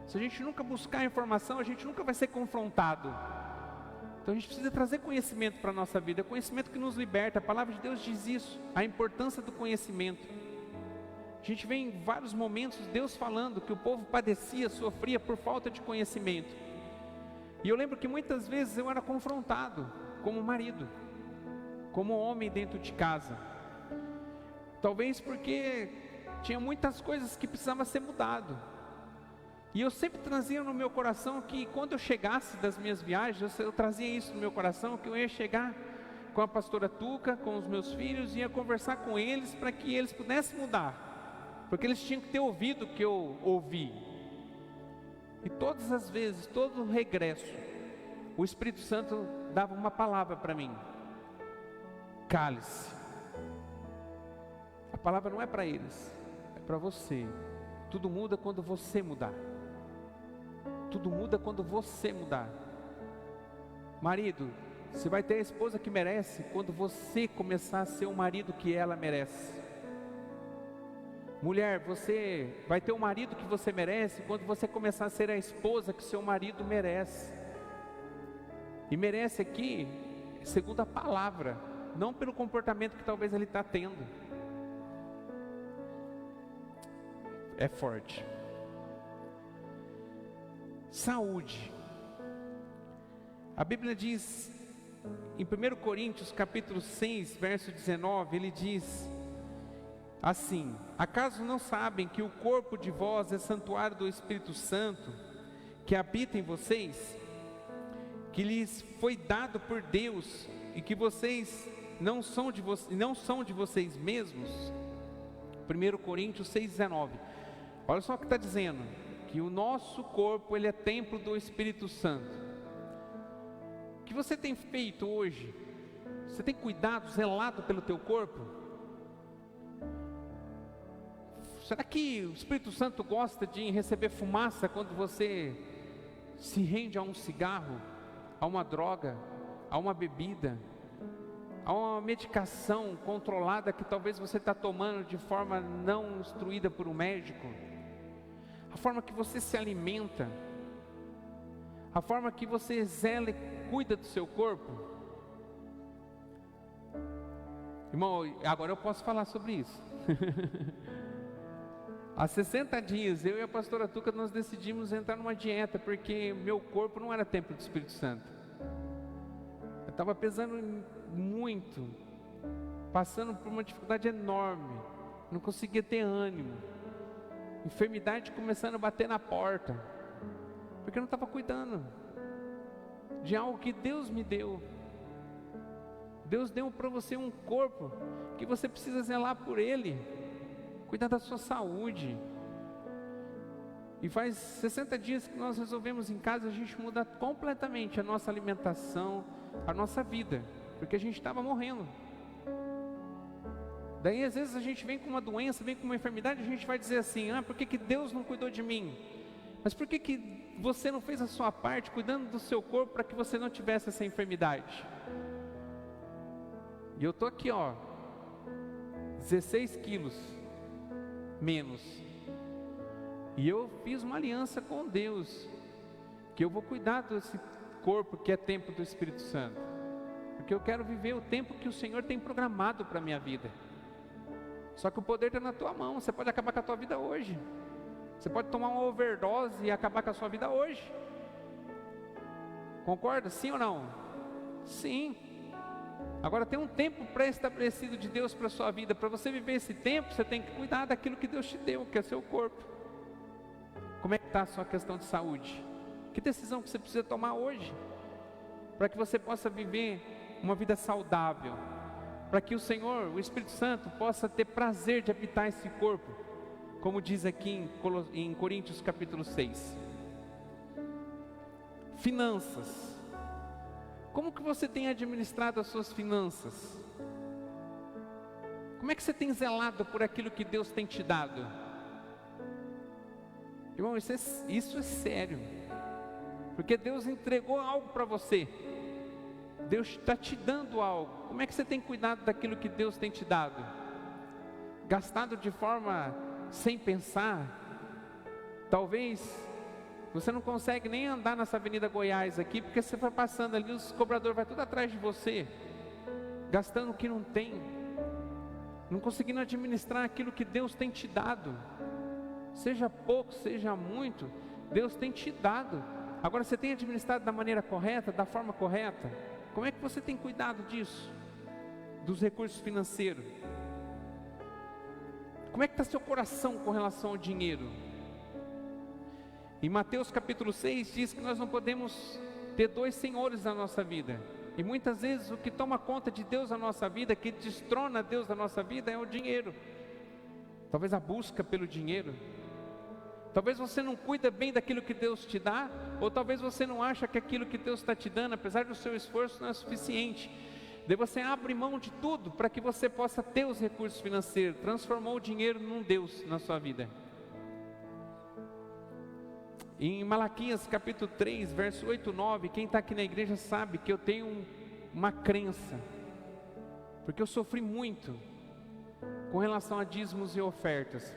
Se a gente nunca buscar informação, a gente nunca vai ser confrontado. Então a gente precisa trazer conhecimento para a nossa vida, é o conhecimento que nos liberta. A palavra de Deus diz isso, a importância do conhecimento. A gente vê em vários momentos Deus falando que o povo padecia, sofria por falta de conhecimento. E eu lembro que muitas vezes eu era confrontado como marido, como homem dentro de casa. Talvez porque tinha muitas coisas que precisavam ser mudado. E eu sempre trazia no meu coração que quando eu chegasse das minhas viagens, eu trazia isso no meu coração, que eu ia chegar com a pastora Tuca, com os meus filhos, ia conversar com eles para que eles pudessem mudar, porque eles tinham que ter ouvido o que eu ouvi. E todas as vezes, todo o regresso, o Espírito Santo dava uma palavra para mim: cale-se. A palavra não é para eles, é para você. Tudo muda quando você mudar. Tudo muda quando você mudar. Marido, você vai ter a esposa que merece quando você começar a ser o marido que ela merece. Mulher, você vai ter o marido que você merece quando você começar a ser a esposa que seu marido merece. E merece aqui, segundo a palavra, não pelo comportamento que talvez ele está tendo. É forte. Saúde. A Bíblia diz, em 1 Coríntios capítulo 6, verso 19, ele diz assim: acaso não sabem que o corpo de vós é santuário do Espírito Santo, que habita em vocês, que lhes foi dado por Deus, e que vocês não são de vocês mesmos? 1 Coríntios 6, 19. Olha só o que está dizendo, que o nosso corpo, ele é templo do Espírito Santo. O que você tem feito hoje? Você tem cuidado, zelado pelo teu corpo? Será que o Espírito Santo gosta de receber fumaça quando você se rende a um cigarro, a uma droga, a uma bebida, a uma medicação controlada que talvez você está tomando de forma não instruída por um médico? A forma que você se alimenta, a forma que você zela e cuida do seu corpo. Irmão, agora eu posso falar sobre isso. Há 60 dias, eu e a pastora Tuca, nós decidimos entrar numa dieta, porque meu corpo não era templo do Espírito Santo. Eu estava pesando muito, passando por uma dificuldade enorme, não conseguia ter ânimo, enfermidade começando a bater na porta, porque eu não estava cuidando de algo que Deus me deu. Deus deu para você um corpo que você precisa zelar por ele, cuidar da sua saúde. E faz 60 dias que nós resolvemos em casa a gente mudar completamente a nossa alimentação, a nossa vida, porque a gente estava morrendo. Daí às vezes a gente vem com uma doença, vem com uma enfermidade, a gente vai dizer assim: por que Deus não cuidou de mim? Mas por que você não fez a sua parte cuidando do seu corpo para que você não tivesse essa enfermidade? E eu estou aqui 16 quilos menos, e eu fiz uma aliança com Deus, que eu vou cuidar desse corpo que é templo do Espírito Santo, porque eu quero viver o tempo que o Senhor tem programado para a minha vida. Só que o poder está na tua mão. Você pode acabar com a tua vida hoje. Você pode tomar uma overdose e acabar com a sua vida hoje. Concorda? Sim ou não? Sim. Agora tem um tempo pré-estabelecido de Deus para a sua vida. Para você viver esse tempo, você tem que cuidar daquilo que Deus te deu, que é seu corpo. Como é que está a sua questão de saúde? Que decisão que você precisa tomar hoje, para que você possa viver uma vida saudável, para que o Senhor, o Espírito Santo, possa ter prazer de habitar esse corpo, como diz aqui em Coríntios capítulo 6. Finanças. Como que você tem administrado as suas finanças? Como é que você tem zelado por aquilo que Deus tem te dado? Irmão, isso é sério. Porque Deus entregou algo para você. Deus está te dando algo. Como é que você tem cuidado daquilo que Deus tem te dado? Gastado de forma sem pensar? Talvez você não consegue nem andar nessa Avenida Goiás aqui, porque você vai passando ali, os cobradores vão tudo atrás de você, gastando o que não tem, não conseguindo administrar aquilo que Deus tem te dado. Seja pouco, seja muito, Deus tem te dado. Agora, você tem administrado da maneira correta, da forma correta? Como é que você tem cuidado disso? Dos recursos financeiros? Como é que está seu coração com relação ao dinheiro? Em Mateus capítulo 6 diz que nós não podemos ter dois senhores na nossa vida. E muitas vezes o que toma conta de Deus na nossa vida, que destrona Deus na nossa vida, é o dinheiro. Talvez a busca pelo dinheiro. Talvez você não cuida bem daquilo que Deus te dá, ou talvez você não acha que aquilo que Deus está te dando, apesar do seu esforço, não é suficiente. Daí você abre mão de tudo para que você possa ter os recursos financeiros. Transformou o dinheiro num Deus na sua vida. Em Malaquias capítulo 3, verso 8 e 9, quem está aqui na igreja sabe que eu tenho uma crença, porque eu sofri muito com relação a dízimos e ofertas.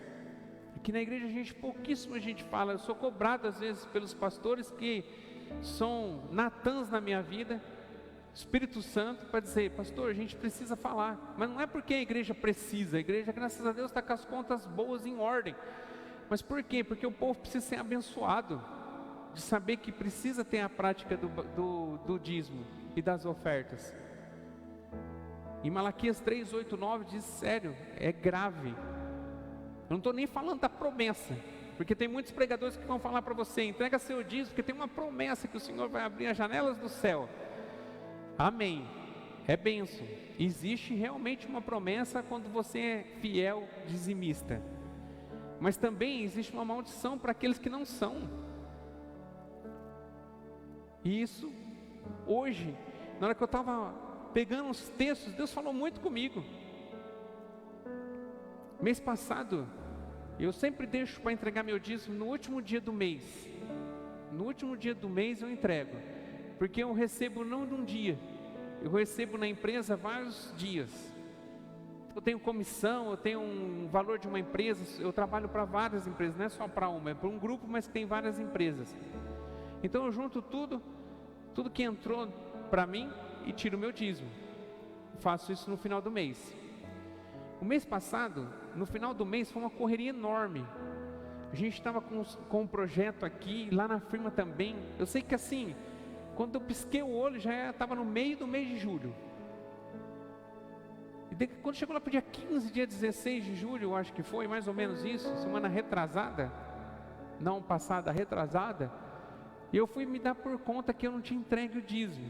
Aqui na igreja pouquíssima gente fala. Eu sou cobrado às vezes pelos pastores que são Natãs na minha vida, Espírito Santo, para dizer: pastor, a gente precisa falar. Mas não é porque a igreja precisa, a igreja, graças a Deus, está com as contas boas em ordem. Mas por quê? Porque o povo precisa ser abençoado, de saber que precisa ter a prática do dízimo e das ofertas. Em Malaquias 3, 8, 9 diz sério, é grave. Eu não estou nem falando da promessa, porque tem muitos pregadores que vão falar para você: entrega seu dízimo, porque tem uma promessa que o Senhor vai abrir as janelas do céu. Amém, é bênção. Existe realmente uma promessa quando você é fiel dizimista. Mas também existe uma maldição para aqueles que não são. E isso, hoje, na hora que eu estava pegando os textos, Deus falou muito comigo. Mês passado, eu sempre deixo para entregar meu dízimo no último dia do mês. No último dia do mês eu entrego, porque eu recebo não num dia, eu recebo na empresa vários dias. Eu tenho comissão, eu tenho um valor de uma empresa, eu trabalho para várias empresas, não é só para uma, é para um grupo, mas que tem várias empresas. Então eu junto tudo que entrou para mim e tiro o meu dízimo. Faço isso no final do mês. O mês passado, no final do mês, foi uma correria enorme. A gente estava com um projeto aqui, lá na firma também. Eu sei que assim, quando eu pisquei o olho, já estava no meio do mês de julho. E quando chegou lá para o dia 15, dia 16 de julho, eu acho que foi mais ou menos isso, semana retrasada, não passada, retrasada, e eu fui me dar por conta que eu não tinha entregue o dízimo.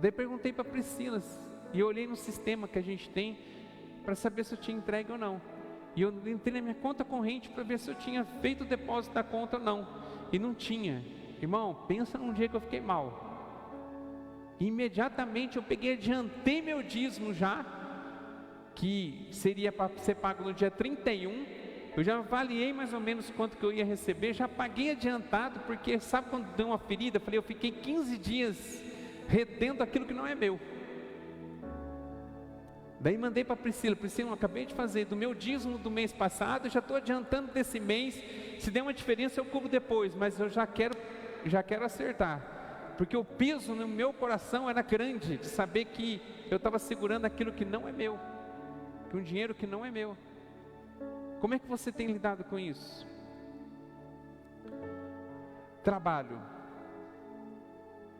Daí perguntei para a Priscila, e eu olhei no sistema que a gente tem, para saber se eu tinha entregue ou não. E eu entrei na minha conta corrente para ver se eu tinha feito o depósito da conta ou não, e não tinha. Irmão, pensa num dia que eu fiquei mal. Imediatamente eu peguei, adiantei meu dízimo já, que seria para ser pago no dia 31, eu já avaliei mais ou menos quanto que eu ia receber, já paguei adiantado, porque sabe quando deu uma ferida? Eu falei, eu fiquei 15 dias retendo aquilo que não é meu. Daí mandei para a Priscila, eu acabei de fazer do meu dízimo do mês passado, já estou adiantando desse mês, se der uma diferença eu cubro depois, mas eu já quero acertar, porque o peso no meu coração era grande, de saber que eu estava segurando aquilo que não é meu, que um dinheiro que não é meu. Como é que você tem lidado com isso? Trabalho.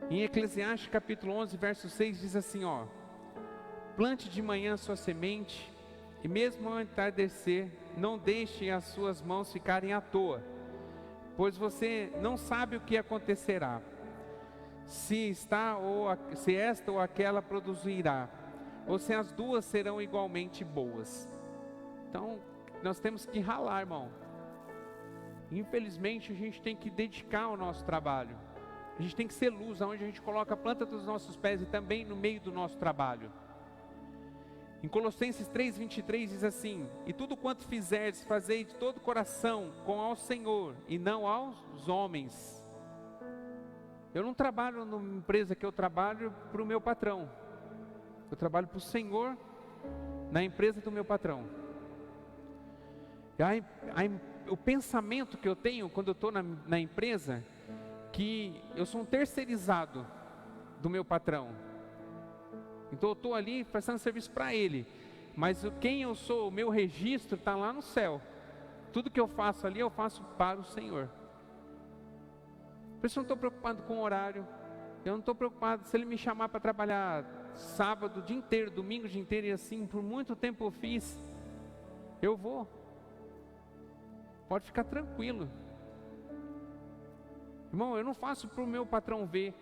Em Eclesiastes capítulo 11, verso 6 diz assim, ó: plante de manhã sua semente, e mesmo ao entardecer, não deixe as suas mãos ficarem à toa, pois você não sabe o que acontecerá, se esta ou aquela produzirá, ou se as duas serão igualmente boas. Então, nós temos que ralar, irmão. Infelizmente, a gente tem que dedicar ao nosso trabalho. A gente tem que ser luz, aonde a gente coloca a planta dos nossos pés e também no meio do nosso trabalho. Em Colossenses 3:23 diz assim: e tudo quanto fizerdes, fazei de todo o coração, com ao Senhor e não aos homens. Eu não trabalho numa empresa que eu trabalho para o meu patrão. Eu trabalho para o Senhor na empresa do meu patrão. O pensamento que eu tenho quando eu estou na empresa, que eu sou um terceirizado do meu patrão. Então eu estou ali prestando serviço para ele, mas quem eu sou, o meu registro está lá no céu. Tudo que eu faço ali, eu faço para o Senhor. Por isso eu não estou preocupado com o horário. Eu não estou preocupado se ele me chamar para trabalhar sábado o dia inteiro, domingo o dia inteiro, e assim, por muito tempo eu fiz. Eu vou. Pode ficar tranquilo. Irmão, eu não faço para o meu patrão ver.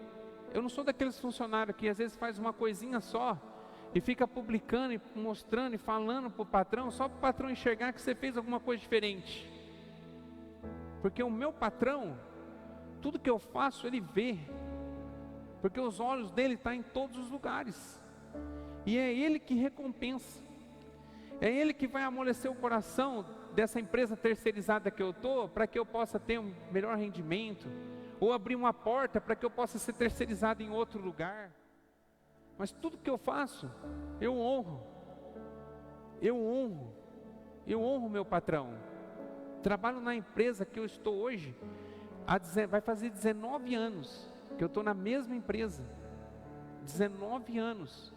Eu não sou daqueles funcionários que às vezes faz uma coisinha só e fica publicando e mostrando e falando para o patrão, só para o patrão enxergar que você fez alguma coisa diferente. Porque o meu patrão, tudo que eu faço ele vê, porque os olhos dele estão em todos os lugares, e é ele que recompensa, é ele que vai amolecer o coração dessa empresa terceirizada que eu estou, para que eu possa ter um melhor rendimento, ou abrir uma porta para que eu possa ser terceirizado em outro lugar. Mas tudo que eu faço, eu honro o meu patrão. Trabalho na empresa que eu estou hoje, vai fazer 19 anos que eu estou na mesma empresa. 19 anos.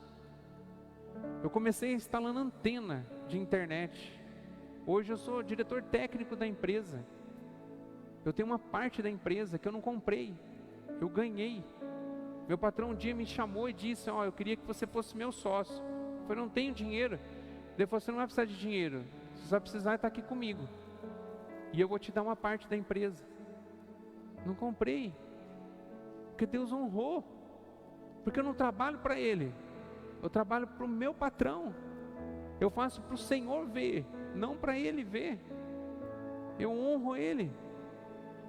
Eu comecei instalando antena de internet. Hoje eu sou diretor técnico da empresa. Eu tenho uma parte da empresa que eu não comprei, eu ganhei. Meu patrão um dia me chamou e disse: eu queria que você fosse meu sócio. Eu falei: não tenho dinheiro. Ele falou: você não vai precisar de dinheiro, você vai precisar estar aqui comigo, e eu vou te dar uma parte da empresa. Não comprei, porque Deus honrou, porque eu não trabalho para Ele, eu trabalho para o meu patrão. Eu faço para o Senhor ver, não para Ele ver. Eu honro Ele.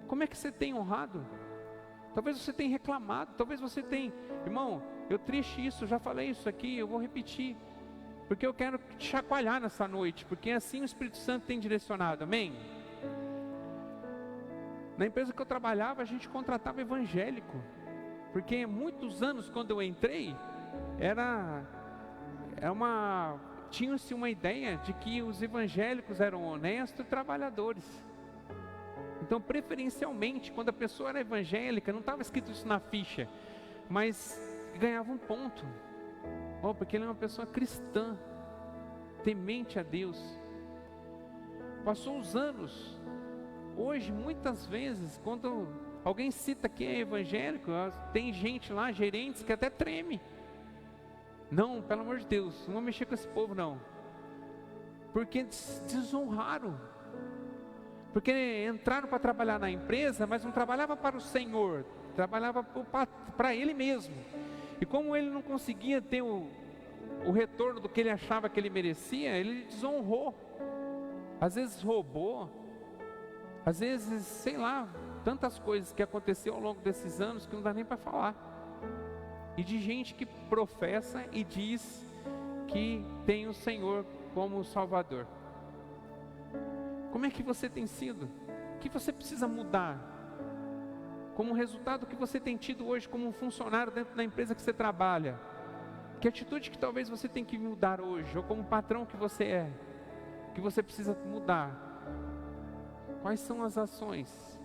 Como é que você tem honrado? Talvez você tenha reclamado, talvez você tenha... Irmão, eu triste isso, já falei isso aqui, eu vou repetir, porque eu quero te chacoalhar nessa noite, porque assim o Espírito Santo tem direcionado, amém? Na empresa que eu trabalhava, a gente contratava evangélico, porque muitos anos quando eu entrei, tinha-se uma ideia de que os evangélicos eram honestos e trabalhadores. Então, preferencialmente, quando a pessoa era evangélica, não estava escrito isso na ficha, mas ganhava um ponto. Porque ele é uma pessoa cristã, temente a Deus. Passou os anos. Hoje, muitas vezes, quando alguém cita que é evangélico, tem gente lá, gerentes, que até treme. Não, pelo amor de Deus, não vou mexer com esse povo não. Porque desonraram. Porque entraram para trabalhar na empresa, mas não trabalhava para o Senhor, trabalhava para ele mesmo. E como ele não conseguia ter o retorno do que ele achava que ele merecia, ele desonrou. Às vezes roubou, às vezes, sei lá, tantas coisas que aconteceu ao longo desses anos que não dá nem para falar. E de gente que professa e diz que tem o Senhor como Salvador. Como é que você tem sido? O que você precisa mudar? Como resultado, o que você tem tido hoje como um funcionário dentro da empresa que você trabalha? Que atitude que talvez você tem que mudar hoje? Ou como patrão que você é? Que você precisa mudar? Quais são as ações?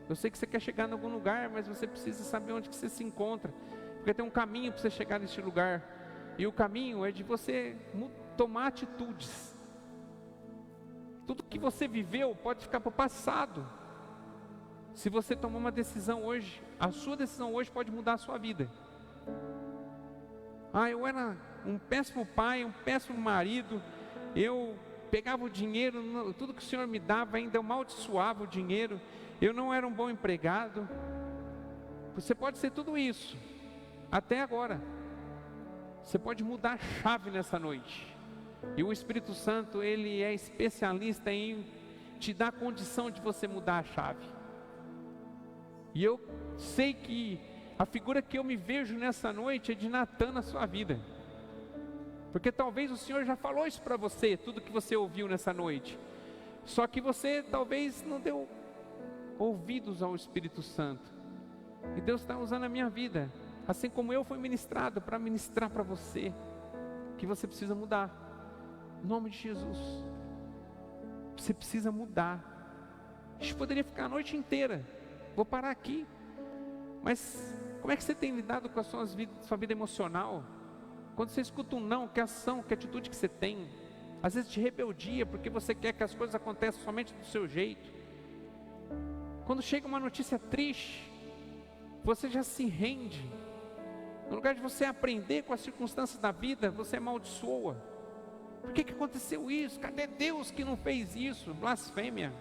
Eu sei que você quer chegar em algum lugar, mas você precisa saber onde que você se encontra. Porque tem um caminho para você chegar neste lugar. E o caminho é de você tomar atitudes. Tudo que você viveu pode ficar para o passado. Se você tomar uma decisão hoje, a sua decisão hoje pode mudar a sua vida. Eu era um péssimo pai, um péssimo marido. Eu pegava o dinheiro, tudo que o Senhor me dava, ainda eu amaldiçoava o dinheiro. Eu não era um bom empregado. Você pode ser tudo isso, até agora. Você pode mudar a chave nessa noite. E o Espírito Santo, ele é especialista em te dar a condição de você mudar a chave. E eu sei que a figura que eu me vejo nessa noite é de Natan na sua vida. Porque talvez o Senhor já falou isso para você, tudo que você ouviu nessa noite. Só que você talvez não deu ouvidos ao Espírito Santo. E Deus está usando a minha vida, assim como eu fui ministrado, para ministrar para você, que você precisa mudar. Em nome de Jesus. Você precisa mudar. A gente poderia ficar a noite inteira. Vou parar aqui. Mas como é que você tem lidado com a sua vida emocional? Quando você escuta um não, que ação, que atitude que você tem? Às vezes de rebeldia, porque você quer que as coisas aconteçam somente do seu jeito. Quando chega uma notícia triste, você já se rende. No lugar de você aprender com as circunstâncias da vida, você amaldiçoa. Por que aconteceu isso? Cadê Deus que não fez isso? Blasfêmia.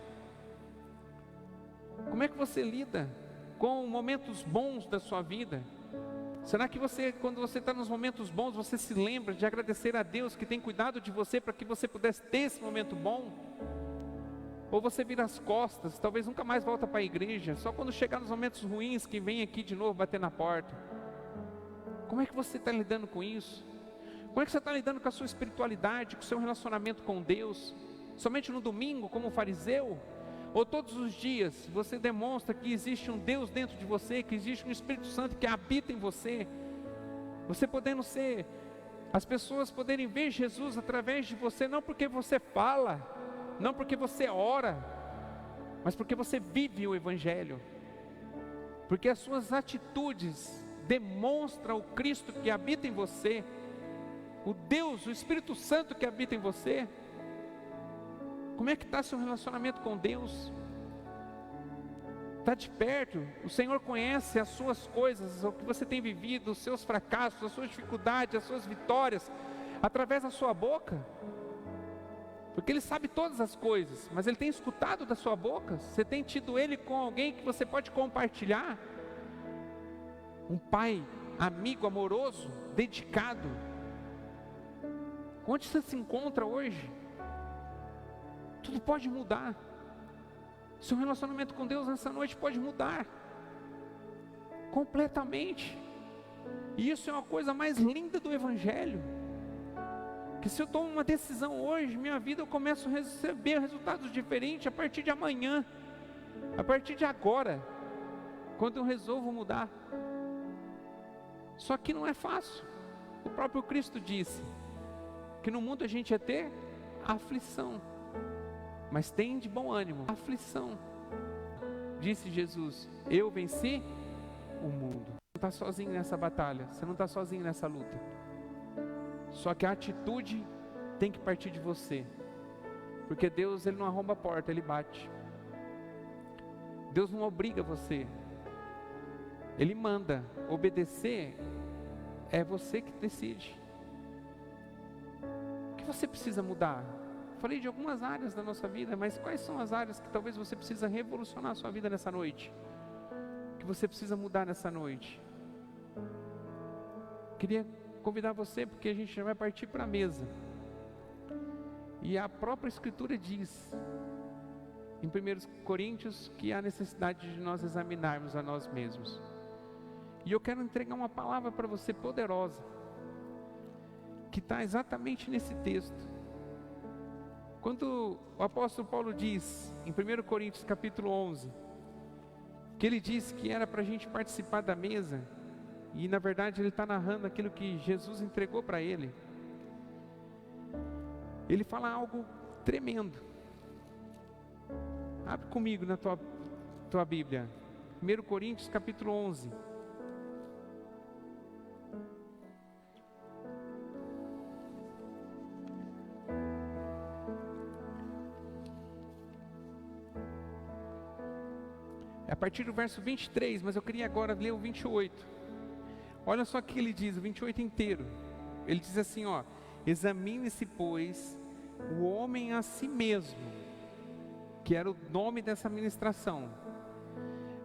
Como é que você lida com momentos bons da sua vida? Será que você, quando você está nos momentos bons, você se lembra de agradecer a Deus que tem cuidado de você para que você pudesse ter esse momento bom? Ou você vira as costas, talvez nunca mais volta para a igreja, só quando chegar nos momentos ruins que vem aqui de novo bater na porta? Como é que você está lidando com isso? Como é que você está lidando com a sua espiritualidade, com o seu relacionamento com Deus? Somente no domingo, como fariseu? Ou todos os dias você demonstra que existe um Deus dentro de você, que existe um Espírito Santo que habita em você? Você podendo ser, as pessoas poderem ver Jesus através de você, não porque você fala, não porque você ora, mas porque você vive o Evangelho. Porque as suas atitudes demonstram o Cristo que habita em você, o Deus, o Espírito Santo que habita em você. Como é que está seu relacionamento com Deus? Está de perto? O Senhor conhece as suas coisas, o que você tem vivido, os seus fracassos, as suas dificuldades, as suas vitórias, através da sua boca. Porque Ele sabe todas as coisas, mas Ele tem escutado da sua boca. Você tem tido Ele com alguém que você pode compartilhar? Um pai, amigo, amoroso, dedicado. Onde você se encontra hoje? Tudo pode mudar. Seu relacionamento com Deus nessa noite pode mudar completamente. E isso é uma coisa mais linda do Evangelho. Que se eu tomo uma decisão hoje, minha vida, eu começo a receber resultados diferentes a partir de amanhã, a partir de agora, quando eu resolvo mudar. Só que não é fácil. O próprio Cristo disse que no mundo a gente ia ter aflição, mas tem de bom ânimo, aflição. Disse Jesus: eu venci o mundo. Você não está sozinho nessa batalha, você não está sozinho nessa luta. Só que a atitude tem que partir de você. Porque Deus, Ele não arromba a porta, Ele bate. Deus não obriga você, Ele manda. Obedecer é você que decide. O que você precisa mudar? Falei de algumas áreas da nossa vida, mas quais são as áreas que talvez você precisa revolucionar a sua vida nessa noite? Que você precisa mudar nessa noite? Queria convidar você, porque a gente já vai partir para a mesa. E a própria Escritura diz, em 1 Coríntios, que há necessidade de nós examinarmos a nós mesmos. E eu quero entregar uma palavra para você poderosa, que está exatamente nesse texto. Quando o apóstolo Paulo diz, em 1 Coríntios capítulo 11, que ele disse que era para a gente participar da mesa, e na verdade ele está narrando aquilo que Jesus entregou para ele. Ele fala algo tremendo. Abre comigo na tua Bíblia, 1 Coríntios capítulo 11. É a partir do verso 23, mas eu queria agora ler o 28. Olha só o que ele diz, o 28 inteiro. Ele diz assim, ó: examine-se, pois, o homem a si mesmo, que era o nome dessa ministração.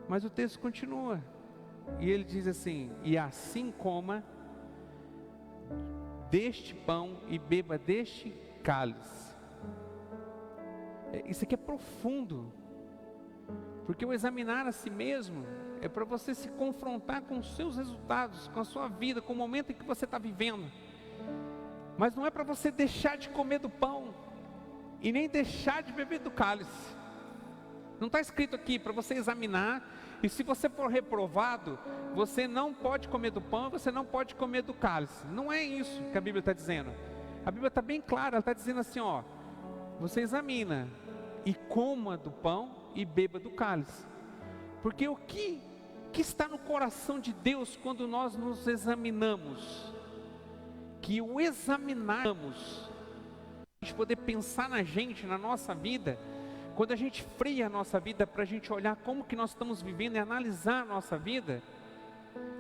Mas o texto continua, e ele diz assim: e assim coma deste pão e beba deste cálice. Isso aqui é profundo. Porque o examinar a si mesmo é para você se confrontar com os seus resultados, com a sua vida, com o momento em que você está vivendo. Mas não é para você deixar de comer do pão e nem deixar de beber do cálice. Não está escrito aqui para você examinar, e se você for reprovado, você não pode comer do pão, você não pode comer do cálice. Não é isso que a Bíblia está dizendo. A Bíblia está bem clara, ela está dizendo assim, ó, você examina e coma do pão e beba do cálice. Porque o que está no coração de Deus quando nós nos examinamos? Que o examinarmos, a gente poder pensar na gente, na nossa vida, quando a gente freia a nossa vida para a gente olhar como que nós estamos vivendo e analisar a nossa vida,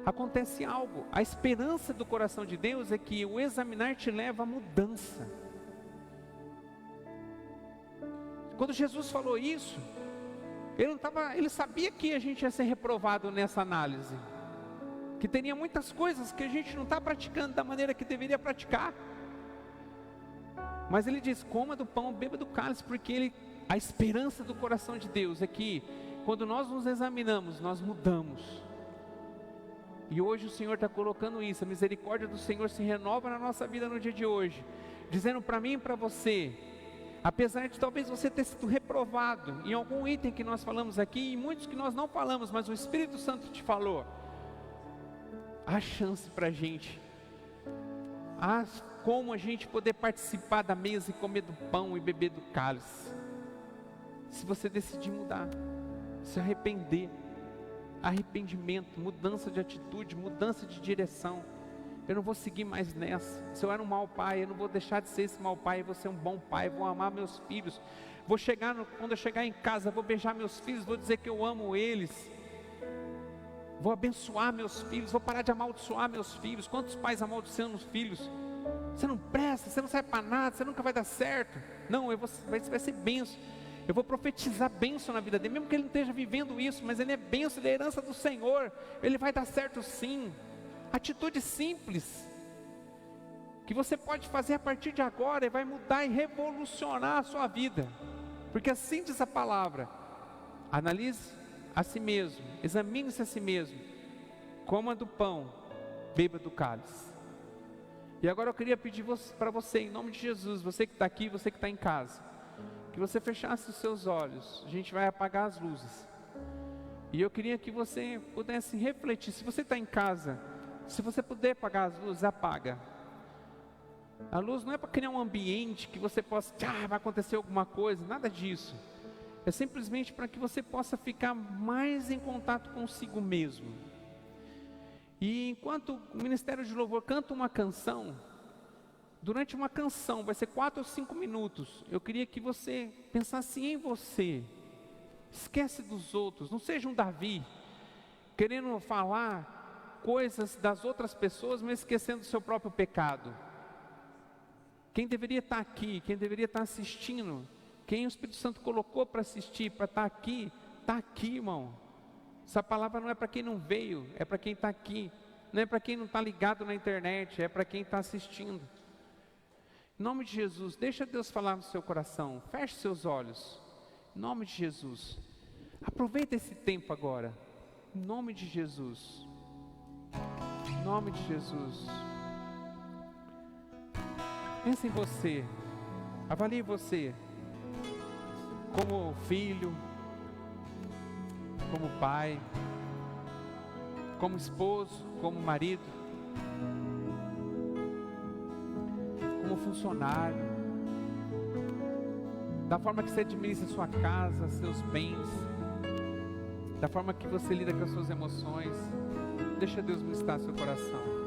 acontece algo. A esperança do coração de Deus é que o examinar te leva à mudança. Quando Jesus falou isso, ele sabia que a gente ia ser reprovado nessa análise, que teria muitas coisas que a gente não está praticando da maneira que deveria praticar. Mas ele diz, coma do pão, beba do cálice, porque a esperança do coração de Deus é que quando nós nos examinamos, nós mudamos. E hoje o Senhor está colocando isso, a misericórdia do Senhor se renova na nossa vida no dia de hoje, dizendo para mim e para você, apesar de talvez você ter sido reprovado em algum item que nós falamos aqui, e muitos que nós não falamos, mas o Espírito Santo te falou, há chance para a gente, há como a gente poder participar da mesa e comer do pão e beber do cálice, se você decidir mudar, se arrepender. Arrependimento, mudança de atitude, mudança de direção. Eu não vou seguir mais nessa. Se eu era um mau pai, eu não vou deixar de ser esse mau pai, eu vou ser um bom pai, vou amar meus filhos. Quando eu chegar em casa, vou beijar meus filhos, vou dizer que eu amo eles. Vou abençoar meus filhos, vou parar de amaldiçoar meus filhos. Quantos pais amaldiçoam os filhos? Você não presta, você não serve para nada, você nunca vai dar certo. Não, vai ser bênção. Eu vou profetizar bênção na vida dele, mesmo que ele não esteja vivendo isso, mas ele é bênção, ele é herança do Senhor, ele vai dar certo sim. Atitude simples, que você pode fazer a partir de agora, e vai mudar e revolucionar a sua vida, porque assim diz a palavra, analise a si mesmo, examine-se a si mesmo, coma do pão, beba do cálice. E agora eu queria pedir para você, em nome de Jesus, você que está aqui, você que está em casa, que você fechasse os seus olhos, a gente vai apagar as luzes, e eu queria que você pudesse refletir, se você está em casa, se você puder apagar as luzes, apaga. A luz não é para criar um ambiente que você possa, vai acontecer alguma coisa, nada disso, é simplesmente para que você possa ficar mais em contato consigo mesmo. E enquanto o Ministério de Louvor canta uma canção, durante uma canção, vai ser 4 ou 5 minutos, eu queria que você pensasse em você, esquece dos outros, não seja um Davi, querendo falar coisas das outras pessoas, mas esquecendo do seu próprio pecado. Quem deveria estar aqui, quem deveria estar assistindo, quem o Espírito Santo colocou para assistir, para estar aqui, irmão. Essa palavra não é para quem não veio, é para quem está aqui, não é para quem não está ligado na internet, é para quem está assistindo. Em nome de Jesus, deixa Deus falar no seu coração, feche seus olhos, em nome de Jesus, aproveita esse tempo agora, em nome de Jesus, em nome de Jesus. Pense em você, avalie você, como filho, como pai, como esposo, como marido, como funcionário, da forma que você administra sua casa, seus bens, da forma que você lida com as suas emoções. Deixa Deus ministrar seu coração.